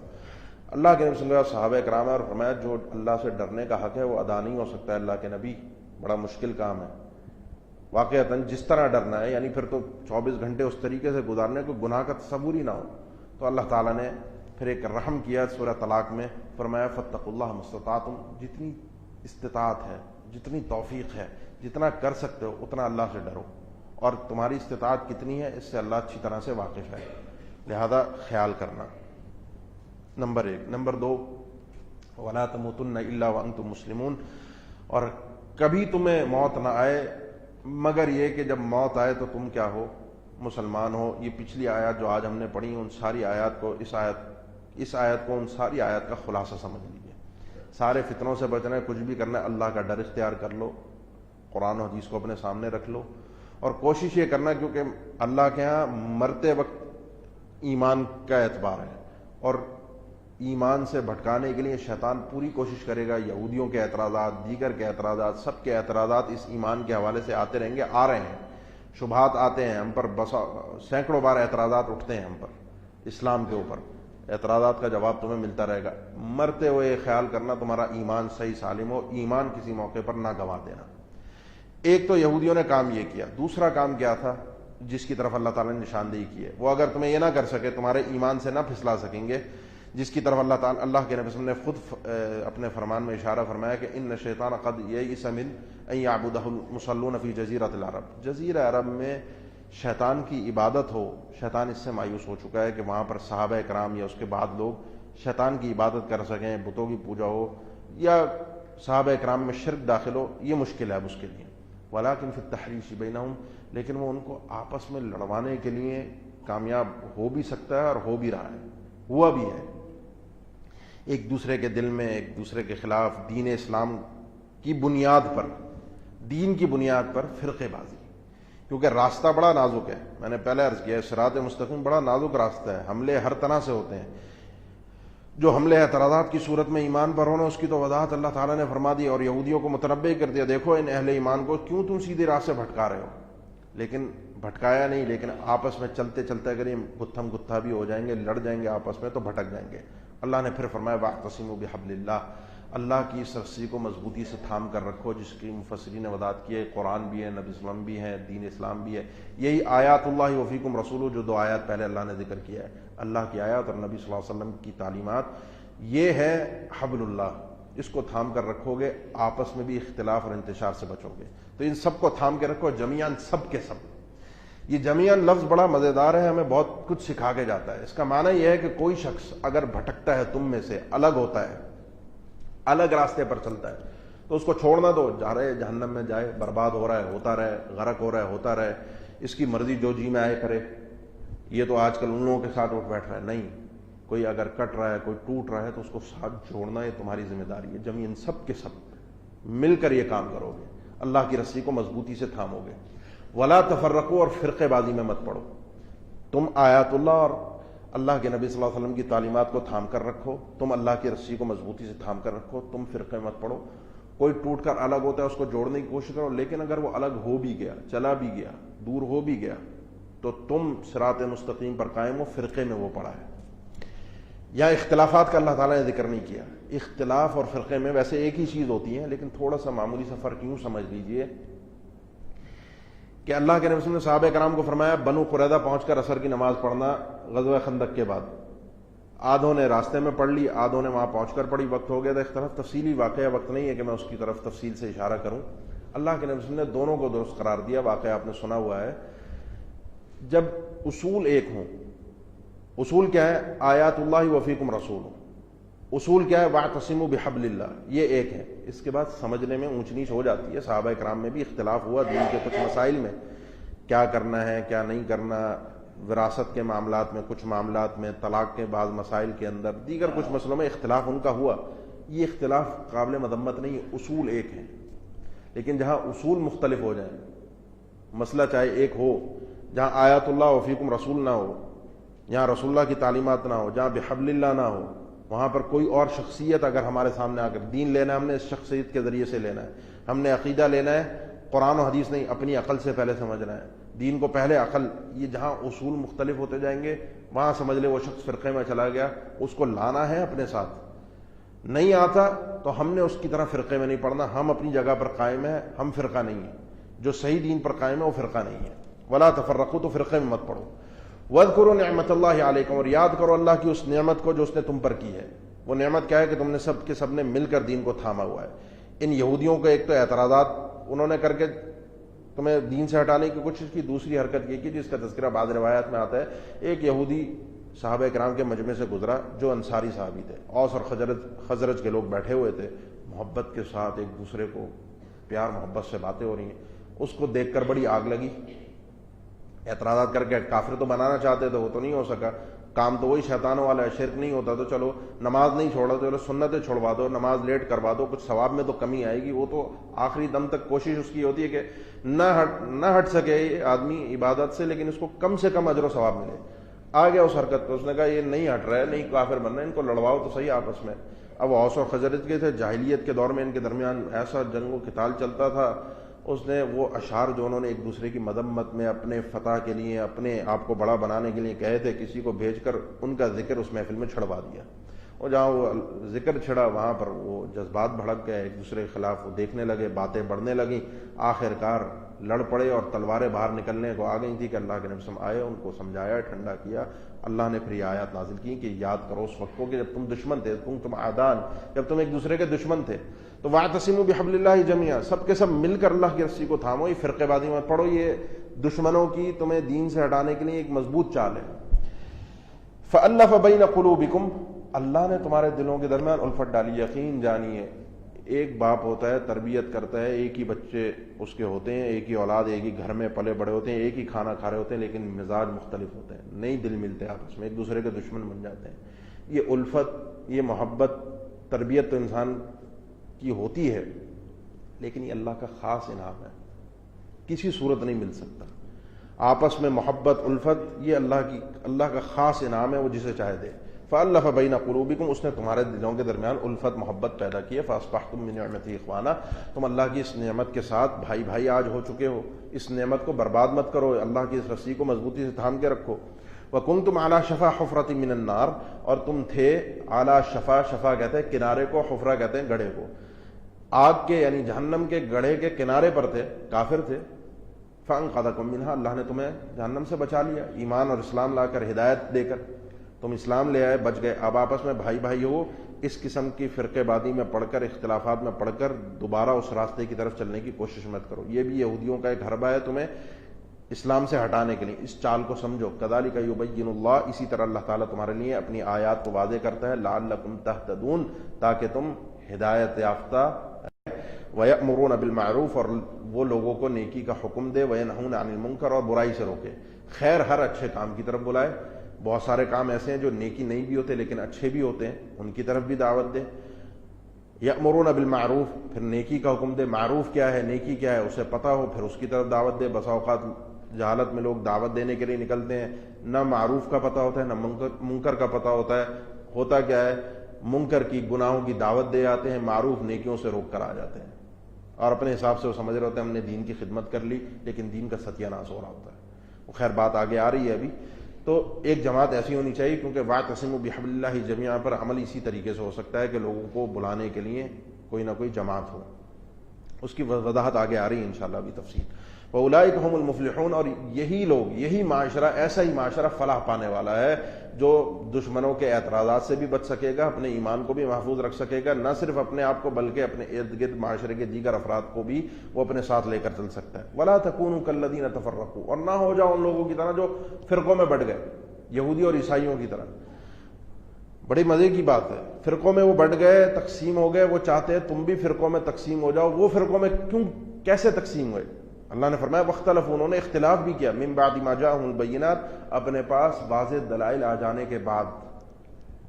اللہ کے نبی صلی اللہ علیہ وسلم، صحابہ کرام اور فرمایا جو اللہ سے ڈرنے کا حق ہے وہ ادا نہیں ہو سکتا ہے، اللہ کے نبی، بڑا مشکل کام ہے واقعتاً۔ جس طرح ڈرنا ہے، یعنی پھر تو 24 گھنٹے اس طریقے سے گزارنے کو گناہ کا تصور ہی نہ ہو۔ تو اللہ تعالیٰ نے پھر ایک رحم کیا سورہ طلاق میں، فرمایا فاتقوا اللہ ما استطعتم، جتنی استطاعت ہے، جتنی توفیق ہے، جتنا کر سکتے ہو اتنا اللہ سے ڈرو، اور تمہاری استطاعت کتنی ہے اس سے اللہ اچھی طرح سے واقف ہے، لہذا خیال کرنا۔ نمبر 1۔ نمبر 2، وَلَا تَمُوتُنَّ إِلَّا وَأَنْتُمْ مُسْلِمُونَ، اور کبھی تمہیں موت نہ آئے مگر یہ کہ جب موت آئے تو تم کیا ہو؟ مسلمان ہو۔ یہ پچھلی آیات جو آج ہم نے پڑھی، ان ساری آیات کو، اس آیت کو ان ساری آیات کا خلاصہ سمجھ لیجیے۔ سارے فتنوں سے بچنا ہے، کچھ بھی کرنا ہے، اللہ کا ڈر اختیار کر لو، قرآن و حدیث کو اپنے سامنے رکھ لو، اور کوشش یہ کرنا، کیونکہ اللہ کے ہاں مرتے وقت ایمان کا اعتبار ہے، اور ایمان سے بھٹکانے کے لیے شیطان پوری کوشش کرے گا۔ یہودیوں کے اعتراضات، دیگر کے اعتراضات، سب کے اعتراضات اس ایمان کے حوالے سے آتے رہیں گے، آ رہے ہیں، شبہات آتے ہیں ہم پر، سینکڑوں بار اعتراضات اٹھتے ہیں ہم پر، اسلام کے اوپر اعتراضات کا جواب تمہیں ملتا رہے گا۔ مرتے ہوئے خیال کرنا تمہارا ایمان صحیح سالم ہو، ایمان کسی موقع پر نہ گنوا دینا۔ ایک تو یہودیوں نے کام یہ کیا، دوسرا کام کیا تھا جس کی طرف اللہ تعالیٰ نے نشاندہی کی ہے؟ وہ اگر تمہیں یہ نہ کر سکے، تمہارے ایمان سے نہ پھسلا سکیں گے، جس کی طرف اللہ کے نبی صلی اللہ علیہ وسلم نے خود اپنے فرمان میں اشارہ فرمایا کہ ان الشیطان قد یئس من ان یعبدہ المصلون فی جزیرۃ العرب، جزیرہ عرب میں شیطان کی عبادت ہو، شیطان اس سے مایوس ہو چکا ہے کہ وہاں پر صحابہ کرام یا اس کے بعد لوگ شیطان کی عبادت کر سکیں، بتوں کی پوجا ہو یا صحابہ کرام میں شرک داخل ہو، یہ مشکل ہے اب اس کے لیے۔ ولیکن فی التحریش بینہم، لیکن وہ ان کو آپس میں لڑوانے کے لیے کامیاب ہو بھی سکتا ہے اور ہو بھی رہا ہے، ہوا بھی ہے۔ ایک دوسرے کے دل میں ایک دوسرے کے خلاف دین اسلام کی بنیاد پر، دین کی بنیاد پر فرقے بازی، کیونکہ راستہ بڑا نازک ہے۔ میں نے پہلے عرض کیا صراط مستقیم بڑا نازک راستہ ہے، حملے ہر طرح سے ہوتے ہیں۔ جو حملے اعتراضات کی صورت میں ایمان پر ہونا، اس کی تو وضاحت اللہ تعالیٰ نے فرما دی اور یہودیوں کو متنبع کر دیا، دیکھو ان اہل ایمان کو کیوں تم سیدھی راہ سے بھٹکا رہے ہو۔ لیکن بھٹکایا نہیں، لیکن آپس میں چلتے چلتے اگر یہ گتھم گتھا بھی ہو جائیں گے، لڑ جائیں گے آپس میں، تو بھٹک جائیں گے۔ اللہ نے پھر فرمایا واعتصموا بحبل اللہ، اللہ کی اس رسی کو مضبوطی سے تھام کر رکھو، جس کی مفسرین نے وضاحت کی ہے، قرآن بھی ہے، نبی صلی اللہ علیہ وسلم بھی ہے، دین اسلام بھی ہے۔ یہی آیات اللہ وفیکم رسول، جو 2 آیات پہلے اللہ نے ذکر کیا ہے، اللہ کی آیات اور نبی صلی اللہ علیہ وسلم کی تعلیمات، یہ ہے حبل اللہ۔ اس کو تھام کر رکھو گے، آپس میں بھی اختلاف اور انتشار سے بچو گے۔ تو ان سب کو تھام کے رکھو، جمیعاً، سب کے سب۔ یہ جمیعاً لفظ بڑا مزیدار ہے، ہمیں بہت کچھ سکھا کے جاتا ہے۔ اس کا معنی یہ ہے کہ کوئی شخص اگر بھٹکتا ہے تم میں سے، الگ ہوتا ہے، الگ راستے پر چلتا ہے، تو اس کو چھوڑنا دو، جا رہے جہنم میں جائے، برباد ہو رہا ہے ہوتا رہے، غرق ہو رہا ہے ہوتا رہے، اس کی مرضی جو جی میں آئے کرے۔ یہ تو آج کل ان لوگوں کے ساتھ اٹھ بیٹھ رہا ہے، نہیں، کوئی اگر کٹ رہا ہے، کوئی ٹوٹ رہا ہے، تو اس کو ساتھ جوڑنا یہ تمہاری ذمہ داری ہے۔ جمیعاً سب کے سب مل کر یہ کام کرو گے، اللہ کی رسی کو مضبوطی سے تھامو گے۔ ولا تفرقوا، اور فرقے بازی میں مت پڑو۔ تم آیات اللہ اور اللہ کے نبی صلی اللہ علیہ وسلم کی تعلیمات کو تھام کر رکھو، تم اللہ کی رسی کو مضبوطی سے تھام کر رکھو، تم فرقے مت پڑو۔ کوئی ٹوٹ کر الگ ہوتا ہے، اس کو جوڑنے کی کوشش کرو، لیکن اگر وہ الگ ہو بھی گیا، چلا بھی گیا، دور ہو بھی گیا، تو تم صراط مستقیم پر قائم ہو، فرقے میں وہ پڑا ہے۔ یا اختلافات کا اللہ تعالیٰ نے ذکر نہیں کیا۔ اختلاف اور فرقے میں ویسے ایک ہی چیز ہوتی ہے، لیکن تھوڑا سا معمولی سا فرق یوں سمجھ لیجئے کہ اللہ کے نبی نے صحابہ کرام کو فرمایا بنو قریظہ پہنچ کر عصر کی نماز پڑھنا غزوہ خندق کے بعد۔ آدھوں نے راستے میں پڑھ لی، آدھوں نے وہاں پہنچ کر پڑھی، وقت ہو گیا تھا۔ اختلاف تفصیلی واقعہ، وقت نہیں ہے کہ میں اس کی طرف تفصیل سے اشارہ کروں۔ اللہ کے نبی نے دونوں کو درست قرار دیا، واقعہ آپ نے سنا ہوا ہے۔ جب اصول ایک ہوں، اصول کیا ہے؟ آیات اللہ وفیکم رسول۔ اصول کیا ہے؟ واعتصموا بحبل اللہ، یہ ایک ہے۔ اس کے بعد سمجھنے میں اونچ نیچ ہو جاتی ہے۔ صحابہ کرام میں بھی اختلاف ہوا دین کے کچھ مسائل میں، کیا کرنا ہے کیا نہیں کرنا، وراثت کے معاملات میں، کچھ معاملات میں، طلاق کے بعض مسائل کے اندر، دیگر کچھ مسئلوں میں اختلاف ان کا ہوا۔ یہ اختلاف قابل مذمت نہیں، اصول ایک ہے۔ لیکن جہاں اصول مختلف ہو جائیں، مسئلہ چاہے ایک ہو، جہاں آیات اللہ وفیکم رسول نہ ہو، جہاں رسول اللہ کی تعلیمات نہ ہو، جہاں بحبل اللہ نہ ہو، وہاں پر کوئی اور شخصیت اگر ہمارے سامنے آ کر دین لینا ہے، ہم نے اس شخصیت کے ذریعے سے لینا ہے، ہم نے عقیدہ لینا ہے، قرآن و حدیث نہیں، اپنی عقل سے پہلے سمجھنا ہے، دین کو پہلے عقل۔ یہ جہاں اصول مختلف ہوتے جائیں گے، وہاں سمجھ لے وہ شخص فرقے میں چلا گیا، اس کو لانا ہے اپنے ساتھ۔ نہیں آتا تو ہم نے اس کی طرح فرقے میں نہیں پڑھنا، ہم اپنی جگہ پر قائم ہیں، ہم فرقہ نہیں ہیں۔ جو صحیح دین پر قائم ہے وہ فرقہ نہیں ہے۔ ولا تفرقوا، تو فرقے میں مت پڑھو۔ واذکروا نعمت اللہ علیکم، اور یاد کرو اللہ کی اس نعمت کو جو اس نے تم پر کی ہے۔ وہ نعمت کیا ہے؟ کہ تم نے سب کے سب نے مل کر دین کو تھاما ہوا ہے۔ ان یہودیوں کو ایک تو اعتراضات انہوں نے کر کے تمہیں دین سے ہٹانے کی کوشش کی، دوسری حرکت یہ کی جس کا تذکرہ بعض روایات میں آتا ہے، ایک یہودی صحابہ کرام کے مجمع سے گزرا جو انصاری صحابی تھے، اوس اور خزرج کے لوگ بیٹھے ہوئے تھے، محبت کے ساتھ ایک دوسرے کو پیار محبت سے باتیں ہو رہی ہیں۔ اس کو دیکھ کر بڑی آگ لگی، اعتراضات کر کے کافر تو بنانا چاہتے تھے، وہ تو نہیں ہو سکا، کام تو وہی شیطانوں والا ہے، شرک نہیں ہوتا تو چلو نماز نہیں چھوڑا تو چلو سنتیں چھوڑوا دو، نماز لیٹ کروا دو، کچھ ثواب میں تو کمی آئے گی۔ وہ تو آخری دم تک کوشش اس کی ہوتی ہے کہ نہ ہٹ سکے آدمی عبادت سے، لیکن اس کو کم سے کم اجر و ثواب ملے۔ آ گیا اس حرکت پہ، اس نے کہا یہ نہیں ہٹ رہا ہے، نہیں کافر بن رہا ہے، ان کو لڑواؤ تو صحیح آپس میں۔ اب اوس اور خزرج کے تھے، جاہلیت کے دور میں ان کے درمیان ایسا جنگ و قتال چلتا تھا، اس نے وہ اشعار جو انہوں نے ایک دوسرے کی مذمت میں، اپنے فتح کے لیے، اپنے آپ کو بڑا بنانے کے لیے کہے تھے، کسی کو بھیج کر ان کا ذکر اس محفل میں چھڑوا دیا۔ اور جہاں وہ ذکر چھڑا وہاں پر وہ جذبات بھڑک گئے، ایک دوسرے کے خلاف وہ دیکھنے لگے، باتیں بڑھنے لگیں، آخر کار لڑ پڑے اور تلواریں باہر نکلنے کو آ گئی تھی کہ اللہ کے نبی صلی اللہ علیہ وسلم آئے، ان کو سمجھایا، ٹھنڈا کیا. اللہ نے پھر یہ آیات نازل کی کہ یاد کرو اس وقت کو کہ جب تم دشمن تھے، تم عادان، جب تم ایک دوسرے کے دشمن تھے. تو واعتصموا بحبل اللہ جميعا، سب کے سب مل کر اللہ کی رسی کو تھامو. یہ فرقے بازی مت پڑھو، یہ دشمنوں کی تمہیں دین سے ہٹانے کے لیے ایک مضبوط چال ہے. فألف بین قلوبکم، اللہ نے تمہارے دلوں کے درمیان الفت ڈالی. یقین جانیے ایک باپ ہوتا ہے، تربیت کرتا ہے، ایک ہی بچے اس کے ہوتے ہیں، ایک ہی اولاد، ایک ہی گھر میں پلے بڑے ہوتے ہیں، ایک ہی کھانا کھا رہے ہوتے ہیں، لیکن مزاج مختلف ہوتے ہیں، نہیں دل ملتے آپس میں، ایک دوسرے کے دشمن بن جاتے ہیں. یہ الفت، یہ محبت، تربیت تو انسان کی ہوتی ہے، لیکن یہ اللہ کا خاص انعام ہے، کسی صورت نہیں مل سکتا. آپس میں محبت، الفت، یہ اللہ کا خاص انعام ہے، وہ جسے چاہے دے. فألف بین قلوبکم، اس نے تمہارے دلوں کے درمیان الفت، محبت پیدا کی ہے. فاصبحتم من نعمتہ اخوانا، تم اللہ کی اس نعمت کے ساتھ بھائی بھائی آج ہو چکے ہو. اس نعمت کو برباد مت کرو، اللہ کی اس رسی کو مضبوطی سے تھام کے رکھو. وکنتم علی شفا حفرۃ من النار، اور تم تھے علی شفا، شفا کہتے ہیں کنارے کو، حفرہ کہتے ہیں گڑھے کو، آگ کے یعنی جہنم کے گڑھے کے کنارے پر تھے، کافر تھے. فانقذکم منہا، اللہ نے تمہیں جہنم سے بچا لیا، ایمان اور اسلام لا کر، ہدایت دے کر تم اسلام لے آئے، بچ گئے. اب آپس میں بھائی بھائی ہو، اس قسم کی فرقے بازی میں پڑھ کر، اختلافات میں پڑھ کر دوبارہ اس راستے کی طرف چلنے کی کوشش مت کرو. یہ بھی یہودیوں کا ایک حربہ ہے تمہیں اسلام سے ہٹانے کے لیے، اس چال کو سمجھو. کذالک یبین اللہ، اسی طرح اللہ تعالیٰ تمہارے لیے اپنی آیات کو واضح کرتا ہے. لعلکم تہتدون، تاکہ تم ہدایت یافتہ. وَيَأْمُرُونَ بِالْمَعْرُوفِ، اور وہ لوگوں کو نیکی کا حکم دے. وَيَنْهُونَ عَنِ الْمُنْكَرِ، اور برائی سے روکے. خیر ہر اچھے کام کی طرف بلائے. بہت سارے کام ایسے ہیں جو نیکی نہیں بھی ہوتے لیکن اچھے بھی ہوتے ہیں، ان کی طرف بھی دعوت دے. یأمرون بالمعروف، پھر نیکی کا حکم دے. معروف کیا ہے، نیکی کیا ہے، اسے پتہ ہو، پھر اس کی طرف دعوت دے. بسا اوقات جہالت میں لوگ دعوت دینے کے لیے نکلتے ہیں، نہ معروف کا پتہ ہوتا ہے، نہ منکر کا پتہ ہوتا ہے. ہوتا کیا ہے، منکر کی، گناہوں کی دعوت دے آتے ہیں، معروف نیکیوں سے روک کر آ جاتے ہیں، اور اپنے حساب سے وہ سمجھ رہے ہوتے ہیں ہم نے دین کی خدمت کر لی، لیکن دین کا ستیہ ناش ہو رہا ہوتا ہے. وہ خیر بات آگے آ رہی ہے ابھی. تو ایک جماعت ایسی ہونی چاہیے، کیونکہ واعتصموا بحبل اللہ جميعا پر عمل اسی طریقے سے ہو سکتا ہے کہ لوگوں کو بلانے کے لیے کوئی نہ کوئی جماعت ہو. اس کی وضاحت آگے آ رہی ہے انشاءاللہ ابھی تفصیل. وَأُولَٰئِكَ هُمُ الْمُفْلِحُونَ، اور یہی لوگ، یہی معاشرہ، ایسا ہی معاشرہ فلاح پانے والا ہے جو دشمنوں کے اعتراضات سے بھی بچ سکے گا، اپنے ایمان کو بھی محفوظ رکھ سکے گا، نہ صرف اپنے آپ کو بلکہ اپنے ارد گرد معاشرے کے دیگر افراد کو بھی وہ اپنے ساتھ لے کر چل سکتا ہے. وَلَا تَكُونُوا كَالَّذِينَ تَفَرَّقُوا، اور نہ ہو جاؤ ان لوگوں کی طرح جو فرقوں میں بٹ گئے، یہودی اور عیسائیوں کی طرح. بڑی مزے کی بات ہے، فرقوں میں وہ بٹ گئے، تقسیم ہو گئے. وہ چاہتے ہیں تم بھی فرقوں میں تقسیم ہو جاؤ. وہ فرقوں میں کیسے تقسیم ہوئے؟ اللہ نے فرمایا واختلفوا، انہوں نے اختلاف بھی کیا. من بعد ما جاءهم البینات، اپنے پاس واضح دلائل آ جانے کے بعد.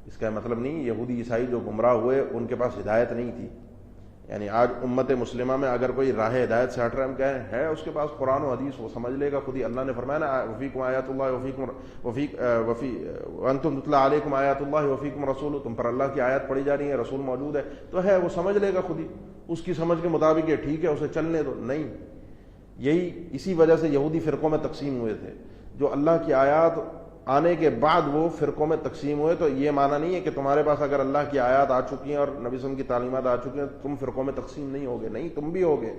اس کا مطلب نہیں یہودی عیسائی جو گمراہ ہوئے ان کے پاس ہدایت نہیں تھی. یعنی آج امت مسلمہ میں اگر کوئی راہ ہدایت سے ہٹ رہا ہے، ہم کہیں ہے اس کے پاس قرآن و حدیث، وہ سمجھ لے گا خود ہی. اللہ نے فرمایا نا وفیکم آیات اللہ وانتم تتلی علیکم آیات اللہ وفیکم رسول، تم پر اللہ کی آیات پڑھی جا رہی ہیں، رسول موجود ہے تو ہے، وہ سمجھ لے گا خود ہی. اس کی سمجھ کے مطابق یہ ٹھیک ہے، اسے چلنے دو. نہیں، یہی اسی وجہ سے یہودی فرقوں میں تقسیم ہوئے تھے. جو اللہ کی آیات آنے کے بعد وہ فرقوں میں تقسیم ہوئے. تو یہ معنی نہیں ہے کہ تمہارے پاس اگر اللہ کی آیات آ چکی ہیں اور نبی صلی اللہ علیہ وسلم کی تعلیمات آ چکی ہیں تم فرقوں میں تقسیم نہیں ہوگے. نہیں، تم بھی ہوگے.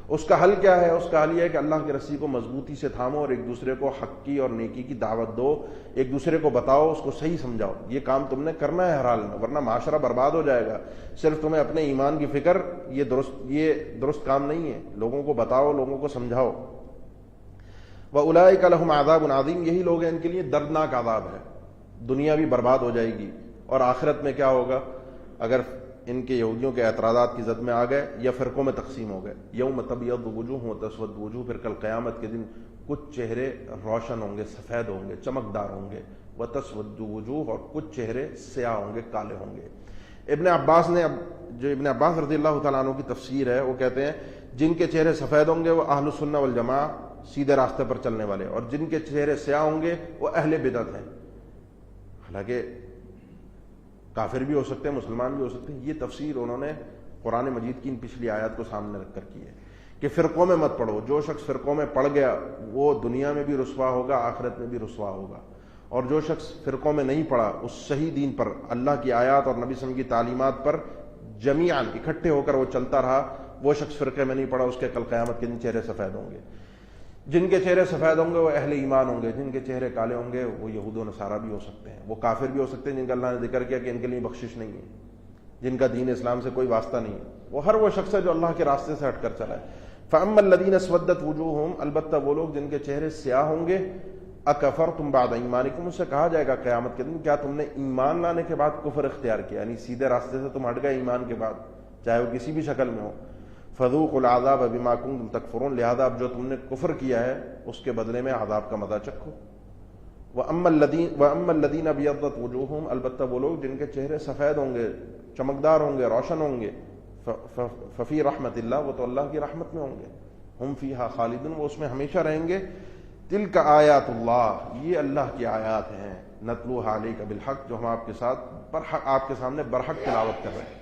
اس کا حل کیا ہے؟ اس کا حل یہ ہے کہ اللہ کی رسی کو مضبوطی سے تھامو اور ایک دوسرے کو حق کی اور نیکی کی دعوت دو. ایک دوسرے کو بتاؤ، اس کو صحیح سمجھاؤ. یہ کام تم نے کرنا ہے ہر حال میں، ورنہ معاشرہ برباد ہو جائے گا. صرف تمہیں اپنے ایمان کی فکر، یہ درست کام نہیں ہے. لوگوں کو بتاؤ، لوگوں کو سمجھاؤ. وَأُولَٰئِكَ لَهُمْ عَذَابٌ عَظِيمٌ، یہی لوگ ہیں ان کے لیے دردناک عذاب ہے. دنیا بھی برباد ہو جائے گی، اور آخرت میں کیا ہوگا اگر ان کے یہودیوں کے اعتراضات کی زد میں آ گئے یا فرقوں میں تقسیم ہو گئے. یوم تبیض وجوہ وتسود وجوہ، پھر کل قیامت کے دن کچھ چہرے روشن ہوں گے، سفید ہوں گے، چمکدار ہوں گے. وتسود وجوہ، اور کچھ چہرے سیاہ ہوں گے، کالے ہوں گے. ابن عباس رضی اللہ تعالیٰ عنہ کی تفسیر ہے، وہ کہتے ہیں جن کے چہرے سفید ہوں گے وہ اہل السنہ والجماعہ، سیدھے راستے پر چلنے والے، اور جن کے چہرے سیاہ ہوں گے وہ اہل بدعت ہیں. حالانکہ کافر بھی ہو سکتے ہیں، مسلمان بھی ہو سکتے ہیں. یہ تفسیر انہوں نے قرآن مجید کی ان پچھلی آیات کو سامنے رکھ کر کی ہے کہ فرقوں میں مت پڑھو. جو شخص فرقوں میں پڑ گیا وہ دنیا میں بھی رسوا ہوگا، آخرت میں بھی رسوا ہوگا. اور جو شخص فرقوں میں نہیں پڑا، اس صحیح دین پر، اللہ کی آیات اور نبی صلی اللہ علیہ وسلم کی تعلیمات پر جمیعاً اکٹھے ہو کر وہ چلتا رہا، وہ شخص فرقے میں نہیں پڑا، اس کے کل قیامت کے دن چہرے سفید ہوں گے. جن کے چہرے سفید ہوں گے وہ اہل ایمان ہوں گے، جن کے چہرے کالے ہوں گے وہ یہود و نصارہ بھی ہو سکتے ہیں، وہ کافر بھی ہو سکتے ہیں جن کا اللہ نے ذکر کیا کہ ان کے لیے بخشش نہیں ہے، جن کا دین اسلام سے کوئی واسطہ نہیں ہے، وہ ہر وہ شخص ہے جو اللہ کے راستے سے ہٹ کر چلا ہے۔ فَأَمَّا الَّذِينَ اسْوَدَّتْ وُجُوهُهُمْ، البتہ وہ لوگ جن کے چہرے سیاہ ہوں گے، اکفرتم بعد ایمانکم، ان سے کہا جائے گا قیامت کے دن کیا تم نے ایمان لانے کے بعد کفر اختیار کیا، یعنی سیدھے راستے سے تم ہٹ گئے ایمان کے بعد، چاہے وہ کسی بھی شکل میں ہو۔ فذوقوا العذاب بما کنتم تکفرون، لہذا اب جو تم نے کفر کیا ہے اس کے بدلے میں عذاب کا مزہ چکھو۔ وَأَمَّا الَّذِينَ ابْيَضَّتْ وُجُوهُهُمْ، البتہ وہ لوگ جن کے چہرے سفید ہوں گے، چمکدار ہوں گے، روشن ہوں گے، ففی رحمت اللہ، وہ تو اللہ کی رحمت میں ہوں گے، ہم فیہا خالدون، وہ اس میں ہمیشہ رہیں گے۔ تلک آیات اللہ، یہ اللہ کی آیات ہیں، نتلوہا علیک بالحق، جو ہم آپ کے ساتھ آپ کے سامنے برحق تلاوت کر رہے ہیں۔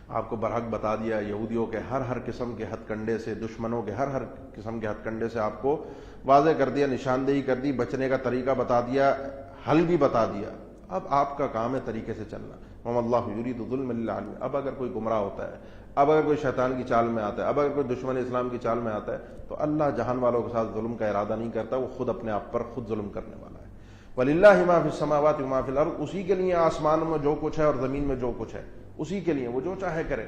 آپ کو برحق بتا دیا، یہودیوں کے ہر قسم کے ہتھ کنڈے سے، دشمنوں کے ہر قسم کے ہتھ کنڈے سے آپ کو واضح کر دیا، نشاندہی کر دی، بچنے کا طریقہ بتا دیا، حل بھی بتا دیا۔ اب آپ کا کام ہے طریقے سے چلنا۔ وَمَا اللَّهُ يُرِيدُ ظُلْمًا لِلْعَالَمِينَ، اب اگر کوئی گمراہ ہوتا ہے، اب اگر کوئی شیطان کی چال میں آتا ہے، اب اگر کوئی دشمن اسلام کی چال میں آتا ہے، تو اللہ جہان والوں کے ساتھ ظلم کا ارادہ نہیں کرتا، وہ خود اپنے آپ پر خود ظلم کرنے والا ہے۔ وَلِلَّهِ مَا فِي السَّمَاوَاتِ وَمَا فِي الْأَرْضِ، اسی کے لیے آسمان میں جو کچھ ہے اور زمین میں جو کچھ ہے اسی کے لیے، وہ جو چاہے کرے۔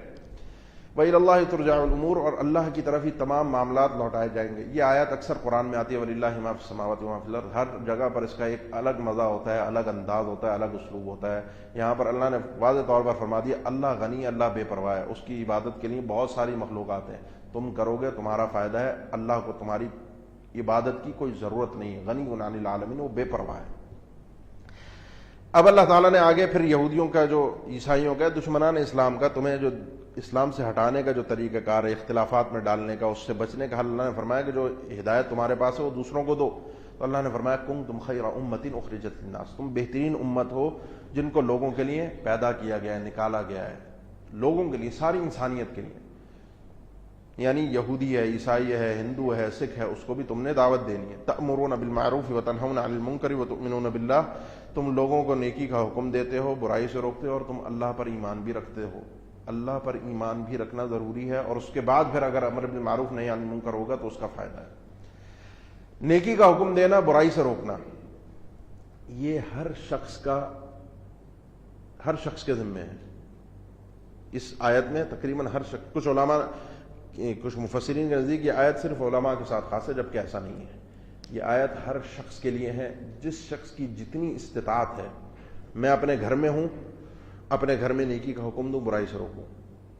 وَإِلَى اللَّهِ تُرْجَعُ الْأُمُورُ، اور اللہ کی طرف ہی تمام معاملات لوٹائے جائیں گے۔ یہ آیت اکثر قرآن میں آتی ہے، وَلِلَّهِ مَا فِي السَّمَاوَاتِ وَمَا فِي الْأَرْضِ، ہر جگہ پر اس کا ایک الگ مزہ ہوتا ہے، الگ انداز ہوتا ہے، الگ اسلوب ہوتا ہے۔ یہاں پر اللہ نے واضح طور پر فرما دیا اللہ غنی، اللہ بے پرواہ ہے، اس کی عبادت کے لیے بہت ساری مخلوقات ہیں، تم کرو گے تمہارا فائدہ ہے، اللہ کو تمہاری عبادت کی کوئی ضرورت نہیں ہے، غنی عن العالمین، وہ بے پرواہ ہے۔ اب اللہ تعالیٰ نے آگے پھر یہودیوں کا، جو عیسائیوں کا، دشمنان اسلام کا، تمہیں جو اسلام سے ہٹانے کا جو طریقہ کار ہے، اختلافات میں ڈالنے کا، اس سے بچنے کا حل اللہ نے فرمایا کہ جو ہدایت تمہارے پاس ہے وہ دوسروں کو دو۔ تو اللہ نے فرمایا کنتم خیر امۃ اخرجت للناس، تم بہترین امت ہو جن کو لوگوں کے لیے پیدا کیا گیا ہے، نکالا گیا ہے، لوگوں کے لیے، ساری انسانیت کے لیے، یعنی یہودی ہے، عیسائی ہے، ہندو ہے، سکھ ہے، اس کو بھی تم نے دعوت دینی ہے۔ تأمرون بالمعروف وتنہون عن المنکر وتؤمنون باللہ، تم لوگوں کو نیکی کا حکم دیتے ہو، برائی سے روکتے ہو، اور تم اللہ پر ایمان بھی رکھتے ہو۔ اللہ پر ایمان بھی رکھنا ضروری ہے، اور اس کے بعد پھر اگر امر بالمعروف نہی عن المنکر ہوگا تو اس کا فائدہ ہے۔ نیکی کا حکم دینا، برائی سے روکنا، یہ ہر شخص کے ذمہ ہے۔ اس آیت میں تقریباً ہر شخص، کچھ علماء، کچھ مفسرین کے نزدیک یہ آیت صرف علماء کے ساتھ خاص ہے، جبکہ ایسا نہیں ہے۔ یہ آیت ہر شخص کے لیے ہے، جس شخص کی جتنی استطاعت ہے۔ میں اپنے گھر میں ہوں، اپنے گھر میں نیکی کا حکم دوں، برائی سے روکوں،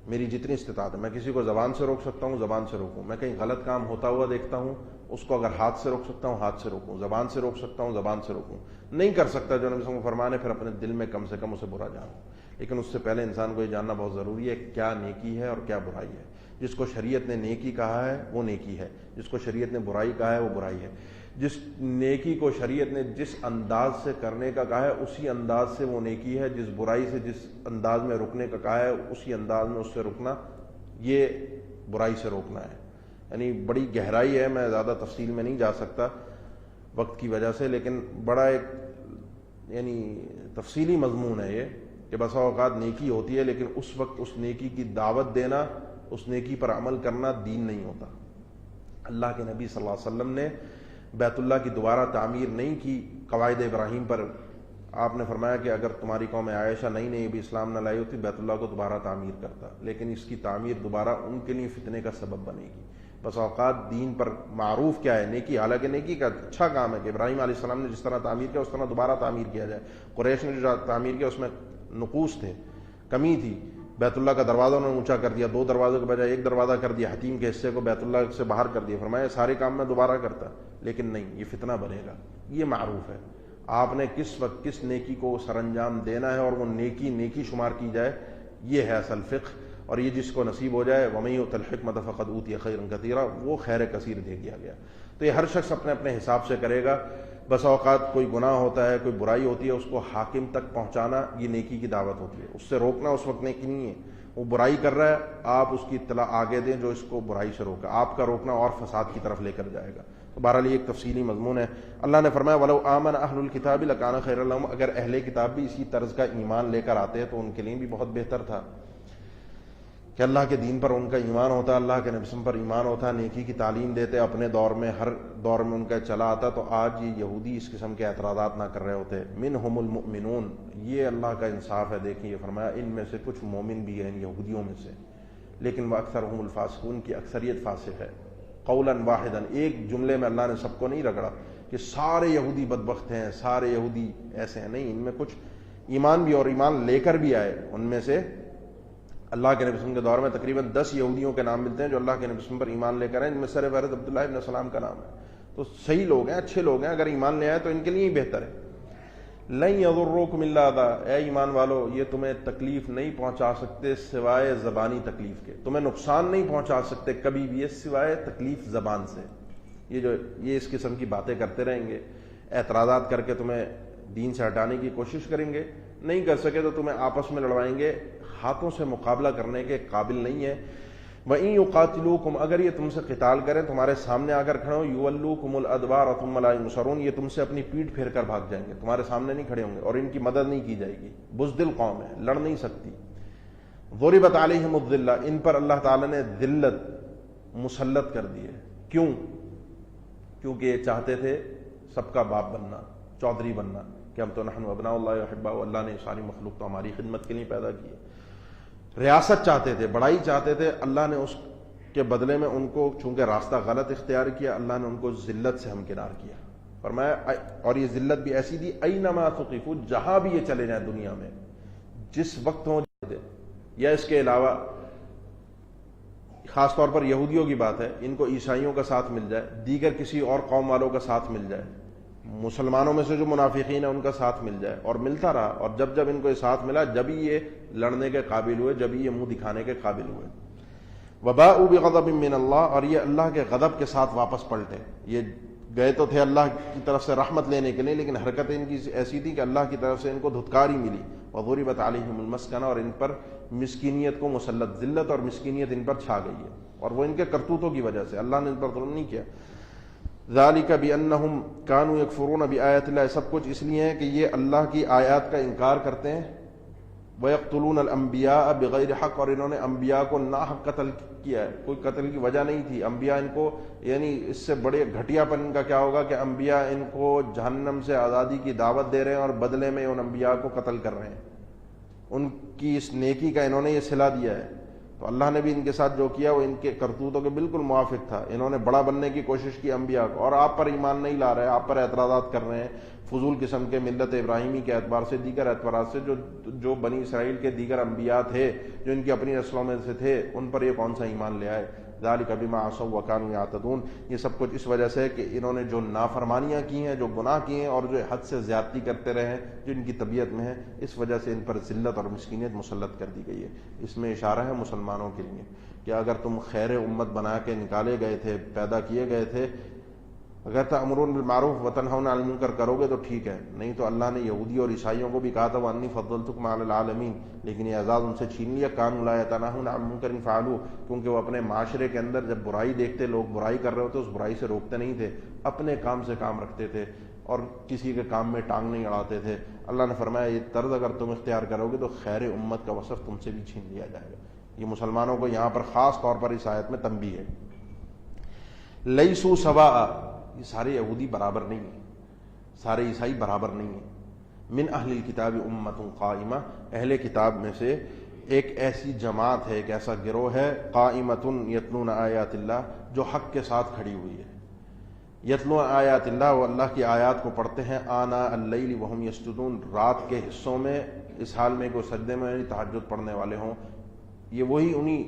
میری جتنی استطاعت ہے۔ میں کسی کو زبان سے روک سکتا ہوں، زبان سے روکوں۔ میں کہیں غلط کام ہوتا ہوا دیکھتا ہوں، اس کو اگر ہاتھ سے روک سکتا ہوں، ہاتھ سے روکوں۔ زبان سے روک سکتا ہوں، زبان سے روکوں۔ نہیں کر سکتا جو نبی صلی اللہ علیہ وسلم فرمانے، پھر اپنے دل میں کم سے کم اسے برا جانوں۔ لیکن اس سے پہلے انسان کو یہ جاننا بہت ضروری ہے کیا نیکی ہے اور کیا برائی ہے۔ جس کو شریعت نے نیکی کہا ہے وہ نیکی ہے، جس کو شریعت نے برائی کہا ہے وہ برائی ہے۔ جس نیکی کو شریعت نے جس انداز سے کرنے کا کہا ہے اسی انداز سے وہ نیکی ہے، جس برائی سے جس انداز میں رکنے کا کہا ہے اسی انداز میں اس سے رکنا، یہ برائی سے روکنا ہے۔ یعنی بڑی گہرائی ہے، میں زیادہ تفصیل میں نہیں جا سکتا وقت کی وجہ سے، لیکن بڑا ایک یعنی تفصیلی مضمون ہے یہ، کہ بسا اوقات نیکی ہوتی ہے لیکن اس وقت اس نیکی کی دعوت دینا، اس نیکی پر عمل کرنا دین نہیں ہوتا۔ اللہ کے نبی صلی اللہ علیہ وسلم نے بیت اللہ کی دوبارہ تعمیر نہیں کی قواعد ابراہیم پر۔ آپ نے فرمایا کہ اگر تمہاری قوم عائشہ نئی بھی اسلام نہ لائی ہوتی بیت اللہ کو دوبارہ تعمیر کرتا، لیکن اس کی تعمیر دوبارہ ان کے لیے فتنے کا سبب بنے گی۔ بس اوقات دین پر معروف کیا ہے نیکی، حالانکہ نیکی کا اچھا کام ہے کہ ابراہیم علیہ السلام نے جس طرح تعمیر کیا اس طرح دوبارہ تعمیر کیا جائے۔ قریش نے جو تعمیر کیا اس میں نقوص تھے، کمی تھی۔ بیت اللہ کا دروازہ انہوں نے اونچا کر دیا، 2 دروازوں کے بجائے 1 دروازہ کر دیا، حتیم کے حصے کو بیت اللہ سے باہر کر دیا۔ فرمایا سارے کام میں دوبارہ کرتا، لیکن نہیں، یہ فتنہ بنے گا۔ یہ معروف ہے، آپ نے کس وقت کس نیکی کو سر انجام دینا ہے اور وہ نیکی شمار کی جائے، یہ ہے اصل فقہ۔ اور یہ جس کو نصیب ہو جائے وَمَن یُؤْتَ الْحِکْمَةَ فَقَدْ أُوتِیَ خَیْرًا کَثِیرًا، وہ خیر کثیر دے دیا گیا۔ تو یہ ہر شخص اپنے اپنے حساب سے کرے گا۔ بس اوقات کوئی گناہ ہوتا ہے، کوئی برائی ہوتی ہے، اس کو حاکم تک پہنچانا یہ نیکی کی دعوت ہوتی ہے، اس سے روکنا اس وقت نیکی نہیں ہے۔ وہ برائی کر رہا ہے، آپ اس کی اطلاع آگے دیں جو اس کو برائی سے روکا، آپ کا روکنا اور فساد کی طرف لے کر جائے گا۔ تو بہرحال یہ ایک تفصیلی مضمون ہے۔ اللہ نے فرمایا وَلَوْ آمَنَ أَهْلُ الْكِتَابِ لَكَانَ خَيْرًا لَهُمْ، اگر اہل کتاب بھی اسی طرز کا ایمان لے کر آتے تو ان کے لیے بھی بہت بہتر تھا۔ کہ اللہ کے دین پر ان کا ایمان ہوتا، اللہ کے نبی پر ایمان ہوتا، نیکی کی تعلیم دیتے اپنے دور میں، ہر دور میں ان کا چلا آتا، تو آج یہ یہودی اس قسم کے اعتراضات نہ کر رہے ہوتے۔ منہم المؤمنون، یہ اللہ کا انصاف ہے۔ دیکھیں یہ فرمایا ان میں سے کچھ مومن بھی ہیں ان یہودیوں میں سے، لیکن وَأَكْثَرُهُمُ الْفَاسِقُونَ کی اکثریت فاسق ہے۔ قولا واحدا، ایک جملے میں اللہ نے سب کو نہیں رگڑا کہ سارے یہودی بدبخت ہیں، سارے یہودی ایسے ہیں، نہیں، ان میں کچھ ایمان بھی اور ایمان لے کر بھی آئے۔ ان میں سے اللہ کے نبی صلی اللہ علیہ وسلم کے دور میں تقریباً 10 یہودیوں کے نام ملتے ہیں جو اللہ کے نبی صلی اللہ علیہ وسلم پر ایمان لے کر آئے، ان میں سر فہرست عبداللہ ابن سلام کا نام ہے۔ تو صحیح لوگ ہیں، اچھے لوگ ہیں، اگر ایمان لے آئے تو ان کے لیے ہی بہتر ہے۔ لن یضرکم الا اذی، اے ایمان والو یہ تمہیں تکلیف نہیں پہنچا سکتے سوائے زبانی تکلیف کے، تمہیں نقصان نہیں پہنچا سکتے کبھی بھی سوائے تکلیف زبان سے۔ یہ اس قسم کی باتیں کرتے رہیں گے، اعتراضات کر کے تمہیں دین سے ہٹانے کی کوشش کریں گے، نہیں کر سکے تو تمہیں آپس میں لڑوائیں گے، ہاتھوں سے مقابلہ کرنے کے قابل نہیں ہے۔ وَإِن يُقَاتِلُوكُمْ، اگر یہ تم سے قتال کریں، تمہارے سامنے آ کر کھڑے ہوں، يُوَلُّوكُمُ الْأَدْبَارَ ثُمَّ لَا يُنصَرُونَ، یہ تم سے اپنی پیٹھ پھیر کر بھاگ جائیں گے، تمہارے سامنے نہیں کھڑے ہوں گے اور ان کی مدد نہیں کی جائے گی۔ بزدل قوم ہے، لڑ نہیں سکتی۔ ضُرِبَتْ عَلَيْهِمُ الذِّلَّةُ، ان پر اللہ تعالیٰ نے ذلت مسلط کر دی ہے۔ کیوں؟ کیونکہ یہ چاہتے تھے سب کا باپ بننا، چودھری بننا، کہ ہم تو نحن ابناء اللہ وحباؤہ، اللہ نے ساری مخلوق تو ہماری خدمت کے لیے پیدا کی ہے۔ ریاست چاہتے تھے، بڑائی چاہتے تھے، اللہ نے اس کے بدلے میں ان کو چونکہ راستہ غلط اختیار کیا، اللہ نے ان کو ذلت سے ہمکنار کیا۔ فرمایا اور یہ ذلت بھی ایسی تھی، اینما ثقفوا، جہاں بھی یہ چلے جائیں دنیا میں، جس وقت ہوں، یا اس کے علاوہ خاص طور پر یہودیوں کی بات ہے، ان کو عیسائیوں کا ساتھ مل جائے، دیگر کسی اور قوم والوں کا ساتھ مل جائے، مسلمانوں میں سے جو منافقین ہیں ان کا ساتھ مل جائے، اور ملتا رہا، اور جب جب ان کو یہ ساتھ ملا، جب ہی یہ لڑنے کے قابل ہوئے، جب ہی یہ منہ دکھانے کے قابل ہوئے۔ وباءوا بغضب من اللہ، اور یہ اللہ کے غضب کے ساتھ واپس پلٹے۔ یہ گئے تو تھے اللہ کی طرف سے رحمت لینے کے لیے، لیکن حرکت ان کی ایسی تھی کہ اللہ کی طرف سے ان کو دھتکار ہی ملی۔ وضربت علیہم المسکنہ، اور ان پر مسکینیت کو مسلط، ذلت اور مسکینیت ان پر چھا گئی ہے، اور وہ ان کے کرتوتوں کی وجہ سے، اللہ نے ان پر ظلم نہیں کیا۔ ذالک بانہم کانوا یکفرون بآیات اللہ، سب کچھ اس لیے ہے کہ یہ اللہ کی آیات کا انکار کرتے ہیں۔ وَيَقْتُلُونَ الْأَنْبِيَاءَ بِغَيْرِ حق، اور انہوں نے انبیاء کو ناحق قتل کیا ہے، کوئی قتل کی وجہ نہیں تھی۔ انبیاء ان کو، یعنی اس سے بڑے گھٹیا پن ان کا کیا ہوگا کہ انبیاء ان کو جہنم سے آزادی کی دعوت دے رہے ہیں اور بدلے میں ان انبیاء کو قتل کر رہے ہیں۔ ان کی اس نیکی کا انہوں نے یہ صلہ دیا ہے، تو اللہ نے بھی ان کے ساتھ جو کیا وہ ان کے کرتوتوں کے بالکل موافق تھا۔ انہوں نے بڑا بننے کی کوشش کی انبیاء کو، اور آپ پر ایمان نہیں لا رہے، آپ پر اعتراضات کر رہے ہیں فضول قسم کے، ملت ابراہیمی کے اعتبار سے، دیگر اعتبارات سے، جو بنی اسرائیل کے دیگر انبیاء تھے جو ان کی اپنی نسلوں میں سے تھے، ان پر یہ کون سا ایمان لے آئے؟ ذالک بما عصوا وکانوا یعتدون، یہ سب کچھ اس وجہ سے کہ انہوں نے جو نافرمانیاں کی ہیں، جو گناہ کیے ہیں، اور جو حد سے زیادتی کرتے رہے ہیں، جو ان کی طبیعت میں ہے، اس وجہ سے ان پر ذلت اور مسکینیت مسلط کر دی گئی ہے۔ اس میں اشارہ ہے مسلمانوں کے لیے کہ اگر تم خیر امت بنا کے نکالے گئے تھے، پیدا کیے گئے تھے، اگر تأمرون بالمعروف وتنہون عن المنکر کرو گے تو ٹھیک ہے، نہیں تو اللہ نے یہودی اور عیسائیوں کو بھی کہا تھا وانی فضلتکم علی العالمین، لیکن یہ اعزاز ان سے چھین لیا۔ کانوا لا یتناہون عن منکر فعلوہ، کیونکہ وہ اپنے معاشرے کے اندر جب برائی دیکھتے، لوگ برائی کر رہے ہوتے، اس برائی سے روکتے نہیں تھے، اپنے کام سے کام رکھتے تھے اور کسی کے کام میں ٹانگ نہیں اڑاتے تھے۔ اللہ نے فرمایا یہ طرز اگر تم اختیار کرو گے تو خیر امت کا وصف تم سے بھی چھین لیا جائے گا۔ یہ مسلمانوں کو یہاں پر خاص طور پر اس آیت میں تنبیہ ہے۔ لیسوا سواء، یہ سارے یہودی برابر نہیں ہیں، سارے عیسائی برابر نہیں ہیں۔ من اہل الکتاب امۃ قائمہ، اہل کتاب میں سے ایک ایسی جماعت ہے، ایک ایسا گروہ ہے، قائمۃ یتلون آیات اللہ، جو حق کے ساتھ کھڑی ہوئی ہے۔ یتلون آیات اللہ، وہ اللہ کی آیات کو پڑھتے ہیں، آناء اللیل وہم یسجدون، رات کے حصوں میں، اس حال میں کہ وہ سجدے میں تہجد پڑھنے والے ہوں۔ یہ وہی انہی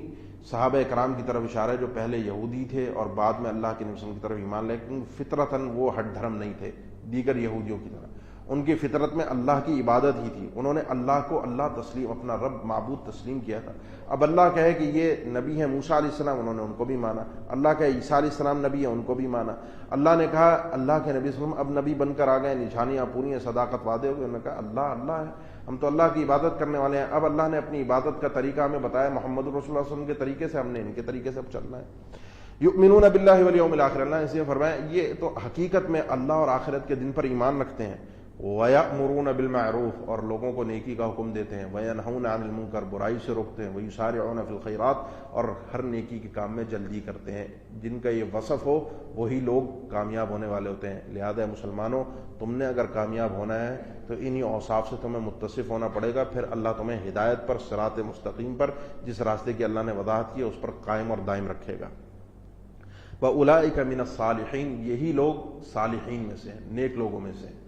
صحابہ اکرام کی طرف اشارہ ہے جو پہلے یہودی تھے اور بعد میں اللہ کے نبی صلی اللہ علیہ وسلم کی طرف ایمان لے، لیکن فطرتاً وہ ہٹ دھرم نہیں تھے دیگر یہودیوں کی طرح، ان کی فطرت میں اللہ کی عبادت ہی تھی، انہوں نے اللہ کو اللہ تسلیم، اپنا رب معبود تسلیم کیا تھا۔ اب اللہ کہے کہ یہ نبی ہے موسیٰ علیہ السلام، انہوں نے ان کو بھی مانا، اللہ کہے عیسیٰ علیہ السلام نبی ہے، ان کو بھی مانا۔ اللہ نے کہا اللہ کے نبی صلی اللہ علیہ وسلم اب نبی بن کر آ گئے، نشانیاں پوری ہیں، صداقت وعدے ہو گئے، انہوں نے کہا اللہ اللہ ہے، ہم تو اللہ کی عبادت کرنے والے ہیں۔ اب اللہ نے اپنی عبادت کا طریقہ ہمیں بتایا، محمد رسول اللہ صلی اللہ علیہ وسلم کے طریقے سے، ہم نے ان کے طریقے سے اب چلنا ہے۔ یؤمنون باللہ والیوم الآخر، اللہ نے اسے فرمایا یہ تو حقیقت میں اللہ اور آخرت کے دن پر ایمان رکھتے ہیں۔ وَيَأْمُرُونَ بِالْمَعْرُوفِ اور لوگوں کو نیکی کا حکم دیتے ہیں، وَيَنْهُونَ عَنِ الْمُنْكَرِ برائی سے روکتے ہیں، وَيُسَارِعُونَ فِي الْخَيْرَاتِ اور ہر نیکی کے کام میں جلدی کرتے ہیں۔ جن کا یہ وصف ہو وہی لوگ کامیاب ہونے والے ہوتے ہیں۔ لہذا مسلمانوں، تم نے اگر کامیاب ہونا ہے تو انہی اوصاف سے تمہیں متصف ہونا پڑے گا، پھر اللہ تمہیں ہدایت پر، صراط مستقیم پر، جس راستے کی اللہ نے وضاحت کی ہے اس پر قائم اور دائم رکھے گا۔ وَأُولَٰئِكَ مِنَ الصَّالِحِينَ یہی لوگ صالحین میں سے ہیں، نیک لوگوں میں سے ہیں۔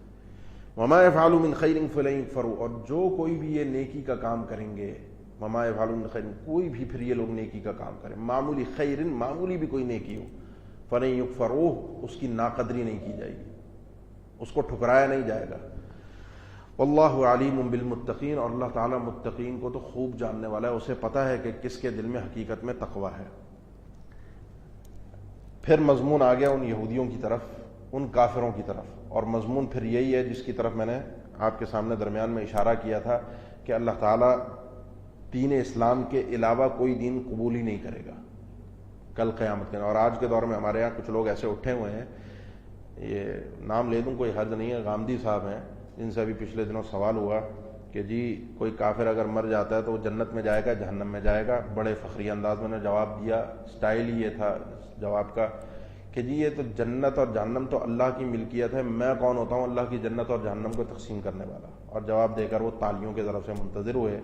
وَمَا يَفْعَلُوا مِنْ خَيْرٍ فَلَن يُكْفَرُوا اور جو کوئی بھی یہ نیکی کا کام کریں گے، وَمَا يَفْعَلُوا مِنْ خَيْرٍ کوئی بھی پھر یہ لوگ نیکی کا کام کریں، معمولی خیرن معمولی بھی کوئی نیکی ہو، فَلَن يُكْفَرُوهُ اس کی ناقدری نہیں کی جائے گی، اس کو ٹھکرایا نہیں جائے گا۔ واللہ علیم بالمتقین اور اللہ تعالیٰ متقین کو تو خوب جاننے والا ہے، اسے پتہ ہے کہ کس کے دل میں حقیقت میں تقویٰ ہے۔ پھر مضمون آ گیا ان یہودیوں کی طرف، ان کافروں کی طرف، اور مضمون پھر یہی ہے جس کی طرف میں نے آپ کے سامنے درمیان میں اشارہ کیا تھا کہ اللہ تعالیٰ دین اسلام کے علاوہ کوئی دین قبول ہی نہیں کرے گا کل قیامت کے دن۔ اور آج کے دور میں ہمارے یہاں کچھ لوگ ایسے اٹھے ہوئے ہیں، یہ نام لے دوں کوئی حرج نہیں ہے، غامدی صاحب ہیں، جن سے ابھی پچھلے دنوں سوال ہوا کہ جی کوئی کافر اگر مر جاتا ہے تو وہ جنت میں جائے گا جہنم میں جائے گا۔ بڑے فخری انداز میں نے جواب دیا، سٹائل ہی یہ تھا جواب کا کہ جی یہ تو جنت اور جہنم تو اللہ کی ملکیت ہے، میں کون ہوتا ہوں اللہ کی جنت اور جہنم کو تقسیم کرنے والا۔ اور جواب دے کر وہ تالیوں کی طرف سے منتظر ہوئے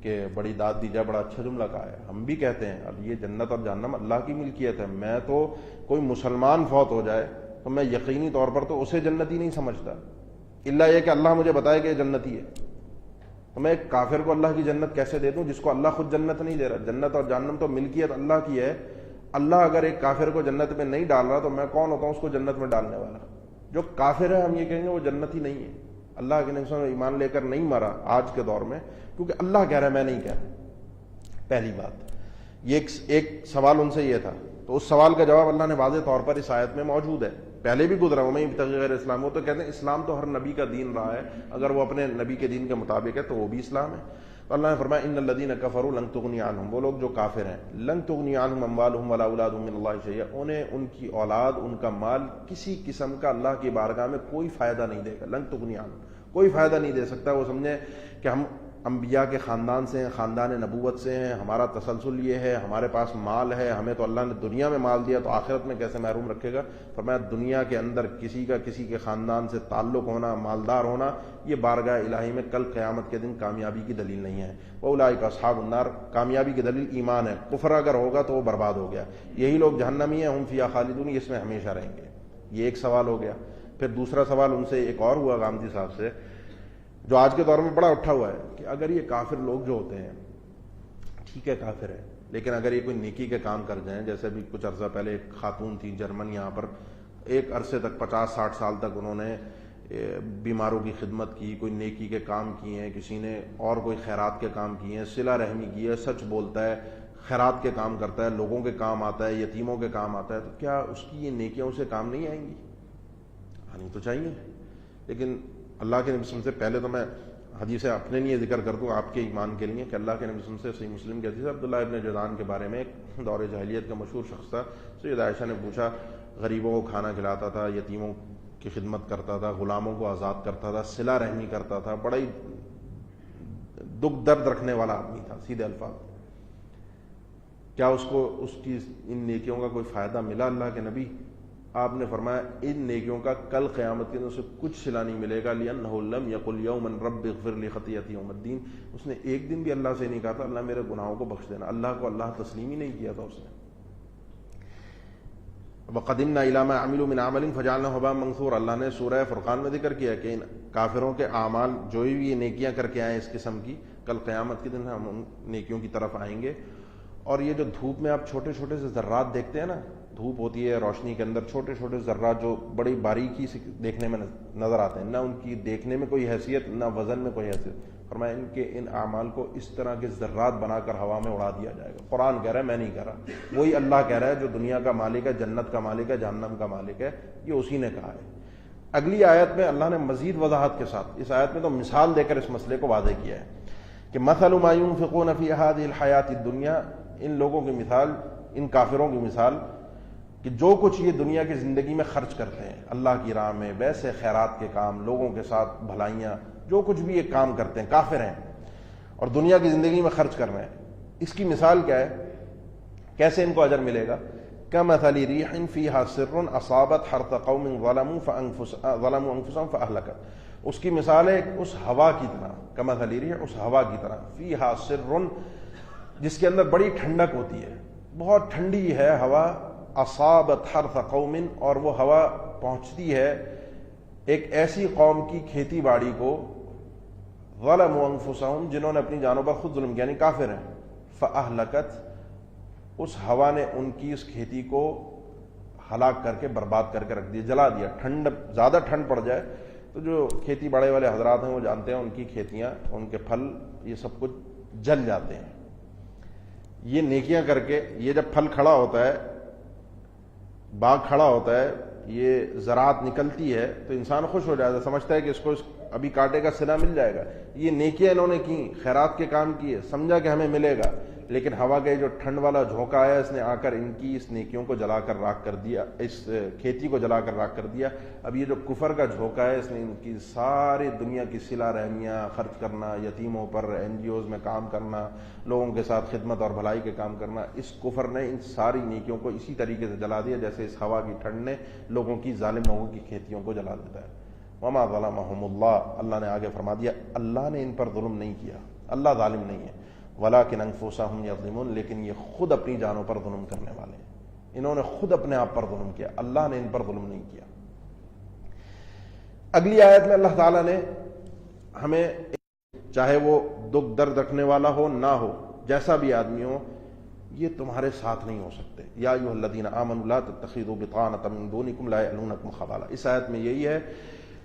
کہ بڑی داد دی جائے، بڑا اچھا جملہ کہا ہے۔ ہم بھی کہتے ہیں اب یہ جنت اور جہنم اللہ کی ملکیت ہے، میں تو کوئی مسلمان فوت ہو جائے تو میں یقینی طور پر تو اسے جنتی نہیں سمجھتا، الا یہ کہ اللہ مجھے بتائے کہ یہ جنتی ہے۔ تو میں ایک کافر کو اللہ کی جنت کیسے دے دوں جس کو اللہ خود جنت نہیں دے رہا؟ جنت اور جہنم تو ملکیت اللہ کی ہے۔ اللہ اگر ایک کافر کو جنت میں نہیں ڈال رہا تو میں کون ہوتا ہوں اس کو جنت میں ڈالنے والا؟ جو کافر ہے ہم یہ کہیں گے وہ جنتی نہیں ہے، اللہ کے نبی صلی اللہ علیہ وسلم ایمان لے کر نہیں مرا آج کے دور میں، کیونکہ اللہ کہہ رہا ہے، میں نہیں کہہ رہا۔ پہلی بات یہ ایک سوال ان سے یہ تھا، تو اس سوال کا جواب اللہ نے واضح طور پر اس آیت میں موجود ہے، پہلے بھی گزرا ہوں میں غیر اسلام ہو تو کہتے ہیں اسلام تو ہر نبی کا دین رہا ہے، اگر وہ اپنے نبی کے دین کے مطابق ہے تو وہ بھی اسلام ہے۔ تو اللہ نے فرمایا ان الذین کفروا لن تغنی عنہم، وہ لوگ جو کافر ہیں، لن تغنی عنہم اموالہم ولا اولادہم من اللہ شیئا، انہیں ان کی اولاد ان کا مال کسی قسم کا اللہ کی بارگاہ میں کوئی فائدہ نہیں دے گا۔ لن تغنی عنہم کوئی فائدہ نہیں دے سکتا۔ وہ سمجھیں کہ ہم انبیاء کے خاندان سے ہیں، خاندان نبوت سے ہیں، ہمارا تسلسل یہ ہے، ہمارے پاس مال ہے، ہمیں تو اللہ نے دنیا میں مال دیا تو آخرت میں کیسے محروم رکھے گا؟ فرمایا دنیا کے اندر کسی کا کسی کے خاندان سے تعلق ہونا، مالدار ہونا، یہ بارگاہ الہی میں کل قیامت کے دن کامیابی کی دلیل نہیں ہے۔ وَأُولَٰئِکَ أَصْحَابُ النَّارِ کامیابی کی دلیل ایمان ہے، کفر اگر ہوگا تو وہ برباد ہو گیا، یہی لوگ جہنمی ہیں، ہم فیہا خالدون، اس میں ہمیشہ رہیں گے۔ یہ ایک سوال ہو گیا۔ پھر دوسرا سوال ان سے ایک اور ہوا غامدی صاحب سے، جو آج کے دور میں بڑا اٹھا ہوا ہے کہ اگر یہ کافر لوگ جو ہوتے ہیں، ٹھیک ہے کافر ہے، لیکن اگر یہ کوئی نیکی کے کام کر جائیں، جیسے بھی کچھ عرصہ پہلے ایک خاتون تھی جرمن، یہاں پر ایک عرصے تک 50-60 سال تک انہوں نے بیماروں کی خدمت کی، کوئی نیکی کے کام کیے ہیں، کسی نے اور کوئی خیرات کے کام کیے ہیں، صلہ رحمی کی ہے، سچ بولتا ہے، خیرات کے کام کرتا ہے، لوگوں کے کام آتا ہے، یتیموں کے کام آتا ہے، تو کیا اس کی یہ نیکیاں اسے کام نہیں آئیں گی؟ آنی تو چاہیے۔ لیکن اللہ کے نبی صلی اللہ علیہ وسلم سے پہلے تو میں حدیث اپنے لیے ذکر کر دوں آپ کے ایمان کے لیے کہ اللہ کے نبی صلی اللہ علیہ وسلم سے صحیح مسلم کی حدیث ہے، عبداللہ ابن جدعان کے بارے میں، ایک دور جاہلیت کا مشہور شخص تھا، سید عائشہ نے پوچھا، غریبوں کو کھانا کھلاتا تھا، یتیموں کی خدمت کرتا تھا، غلاموں کو آزاد کرتا تھا، صلہ رحمی کرتا تھا، بڑا ہی دکھ درد رکھنے والا آدمی تھا، سیدھے الفاظ۔ کیا اس کو اس کی ان نیکیوں کا کوئی فائدہ ملا اللہ کے نبی؟ آپ نے فرمایا ان نیکیوں کا کل قیامت کے دن اسے کچھ صلہ نہیں ملے گا، لِأَنَّهُ لَمْ يَقُلْ يَوْمًا رَبِّ اغْفِرْ لِي خَطِيئَتِي يَوْمَ الدِّينِ، اس نے ایک دن بھی اللہ سے نہیں کہا تھا اللہ میرے گناہوں کو بخش دینا، اللہ کو اللہ تسلیم ہی نہیں کیا تھا اس نے۔ وَقَدِمْنَا إِلَىٰ مَا عَمِلُوا مِنْ عَمَلٍ فَجَعَلْنَاهُ هَبَاءً مَنثُورًا، اللہ نے سورہ فرقان میں ذکر کیا کہ ان کافروں کے اعمال جو بھی یہ نیکیاں کر کے آئیں اس قسم کی، کل قیامت کے دن ہم ان نیکیوں کی طرف آئیں گے۔ اور یہ جو دھوپ میں آپ چھوٹے چھوٹے سے ذرات دیکھتے ہیں نا، دھوپ ہوتی ہے روشنی کے اندر چھوٹے چھوٹے ذرات جو بڑی باریکی سے دیکھنے میں نظر آتے ہیں، نہ ان کی دیکھنے میں کوئی حیثیت، نہ وزن میں کوئی حیثیت، فرمایا ان کے ان اعمال کو اس طرح کے ذرات بنا کر ہوا میں اڑا دیا جائے گا۔ قرآن کہہ رہا ہے، میں نہیں کہہ رہا، وہی اللہ کہہ رہا ہے جو دنیا کا مالک ہے، جنت کا مالک ہے، جہنم کا مالک ہے، یہ اسی نے کہا ہے۔ اگلی آیت میں اللہ نے مزید وضاحت کے ساتھ، اس آیت میں تو مثال دے کر اس مسئلے کو واضح کیا ہے کہ مثل ما ينفقون في هذه الحیات الدنیا، ان لوگوں کی مثال، ان کافروں کی مثال کہ جو کچھ یہ دنیا کی زندگی میں خرچ کرتے ہیں اللہ کی راہ میں، ویسے خیرات کے کام، لوگوں کے ساتھ بھلائیاں، جو کچھ بھی یہ کام کرتے ہیں، کافر ہیں اور دنیا کی زندگی میں خرچ کر رہے ہیں، اس کی مثال کیا ہے؟ کیسے ان کو اجر ملے گا؟ کمثل ریح فیہا سر اصابت حرث قوم ظلموا انفسهم فاہلکت، اس کی مثال ہے اس ہوا کی طرح، کمثل ریح، اس ہوا کی طرح، فیہا سر، جس کے اندر بڑی ٹھنڈک ہوتی ہے، بہت ٹھنڈی ہے ہوا، اصابت حرث قوم، اور وہ ہوا پہنچتی ہے ایک ایسی قوم کی کھیتی باڑی کو، ظلموا انفسهم، جنہوں نے اپنی جانوں پر خود ظلم کیا، یعنی کافر ہیں، فاہلکت، اس ہوا نے ان کی اس کھیتی کو ہلاک کر کے برباد کر کے رکھ دیا، جلا دیا۔ ٹھنڈ، زیادہ ٹھنڈ پڑ جائے تو جو کھیتی باڑی والے حضرات ہیں وہ جانتے ہیں، ان کی کھیتیاں، ان کے پھل، یہ سب کچھ جل جاتے ہیں۔ یہ نیکیاں کر کے، یہ جب پھل کھڑا ہوتا ہے، باغ کھڑا ہوتا ہے، یہ زراعت نکلتی ہے تو انسان خوش ہو جاتا ہے، سمجھتا ہے کہ اس کو ابھی کاٹے کا سنا مل جائے گا۔ یہ نیکیاں انہوں نے کی، خیرات کے کام کیے، سمجھا کہ ہمیں ملے گا، لیکن ہوا کا جو ٹھنڈ والا جھونکا آیا، اس نے آ کر ان کی اس نیکیوں کو جلا کر راکھ کر دیا، اس کھیتی کو جلا کر راکھ کر دیا۔ اب یہ جو کفر کا جھونکا ہے، اس نے ان کی ساری دنیا کی صلہ رحمیاں خرچ کرنا، یتیموں پر NGOs میں کام کرنا، لوگوں کے ساتھ خدمت اور بھلائی کے کام کرنا، اس کفر نے ان ساری نیکیوں کو اسی طریقے سے جلا دیا جیسے اس ہوا کی ٹھنڈ نے لوگوں کی، ظالم لوگوں کی کھیتیوں کو جلا دیتا ہے۔ وما ظلمهم اللہ، اللہ نے آگے فرما دیا اللہ نے ان پر ظلم نہیں کیا، اللہ ظالم نہیں ہے، ولکن انفسهم یظلمون، لیکن یہ خود اپنی جانوں پر ظلم کرنے والے ہیں، انہوں نے خود اپنے آپ پر ظلم کیا، اللہ نے ان پر ظلم نہیں کیا۔ اگلی آیت میں اللہ تعالیٰ نے ہمیں، چاہے وہ دکھ درد رکھنے والا ہو نہ ہو، جیسا بھی آدمی ہو، یہ تمہارے ساتھ نہیں ہو سکتے۔ یا ایھا الذین آمنوا لا تتخذوا بطانۃ من دونکم لا یألونکم خبالا۔ اس آیت میں یہی ہے۔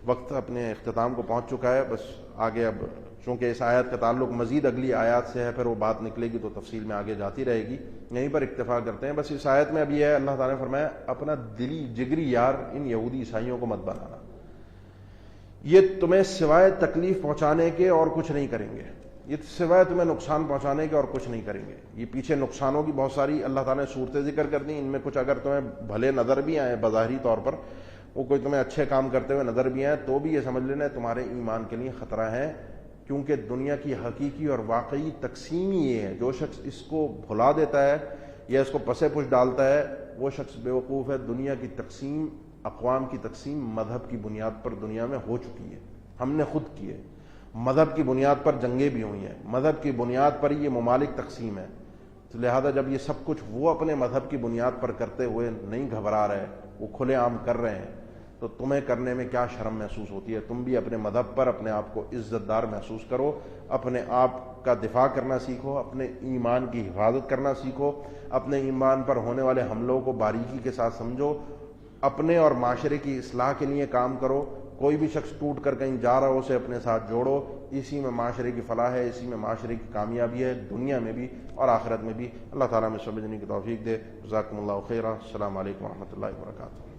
وقت اپنے اختتام کو پہنچ چکا ہے، بس آگے اب چونکہ اس آیت کا تعلق مزید اگلی آیات سے ہے، پھر وہ بات نکلے گی تو تفصیل میں آگے جاتی رہے گی، یہیں پر اکتفا کرتے ہیں۔ بس اس آیت میں اب یہ ہے، اللہ تعالیٰ نے فرمایا اپنا دلی جگری یار ان یہودی عیسائیوں کو مت بنانا، یہ تمہیں سوائے تکلیف پہنچانے کے اور کچھ نہیں کریں گے، یہ سوائے تمہیں نقصان پہنچانے کے اور کچھ نہیں کریں گے۔ یہ پیچھے نقصانوں کی بہت ساری اللہ تعالیٰ نے صورتیں ذکر کر دیں، ان میں کچھ اگر تمہیں بھلے نظر بھی آئیں بظاہری طور پر، وہ کوئی تمہیں اچھے کام کرتے ہوئے نظر بھی آئیں، تو بھی یہ سمجھ لینا تمہارے ایمان کے لیے خطرہ ہے، کیونکہ دنیا کی حقیقی اور واقعی تقسیم ہی یہ ہے۔ جو شخص اس کو بھلا دیتا ہے یا اس کو پسے پش ڈالتا ہے، وہ شخص بیوقوف ہے۔ دنیا کی تقسیم، اقوام کی تقسیم مذہب کی بنیاد پر دنیا میں ہو چکی ہے، ہم نے خود کی ہے۔ مذہب کی بنیاد پر جنگیں بھی ہوئی ہیں، مذہب کی بنیاد پر یہ ممالک تقسیم ہے، تو لہذا جب یہ سب کچھ وہ اپنے مذہب کی بنیاد پر کرتے ہوئے نہیں گھبرا رہے، وہ کھلے عام کر رہے ہیں، تو تمہیں کرنے میں کیا شرم محسوس ہوتی ہے؟ تم بھی اپنے مذہب پر اپنے آپ کو عزت دار محسوس کرو، اپنے آپ کا دفاع کرنا سیکھو، اپنے ایمان کی حفاظت کرنا سیکھو، اپنے ایمان پر ہونے والے حملوں کو باریکی کے ساتھ سمجھو، اپنے اور معاشرے کی اصلاح کے لیے کام کرو۔ کوئی بھی شخص ٹوٹ کر کہیں جا رہا ہو، اسے اپنے ساتھ جوڑو، اسی میں معاشرے کی فلاح ہے، اسی میں معاشرے کی کامیابی ہے، دنیا میں بھی اور آخرت میں بھی۔ اللہ تعالیٰ میں سمجھنے کی توفیق دے۔ جزاکم اللہ خیرا۔ السلام علیکم ورحمۃ اللہ وبرکاتہ۔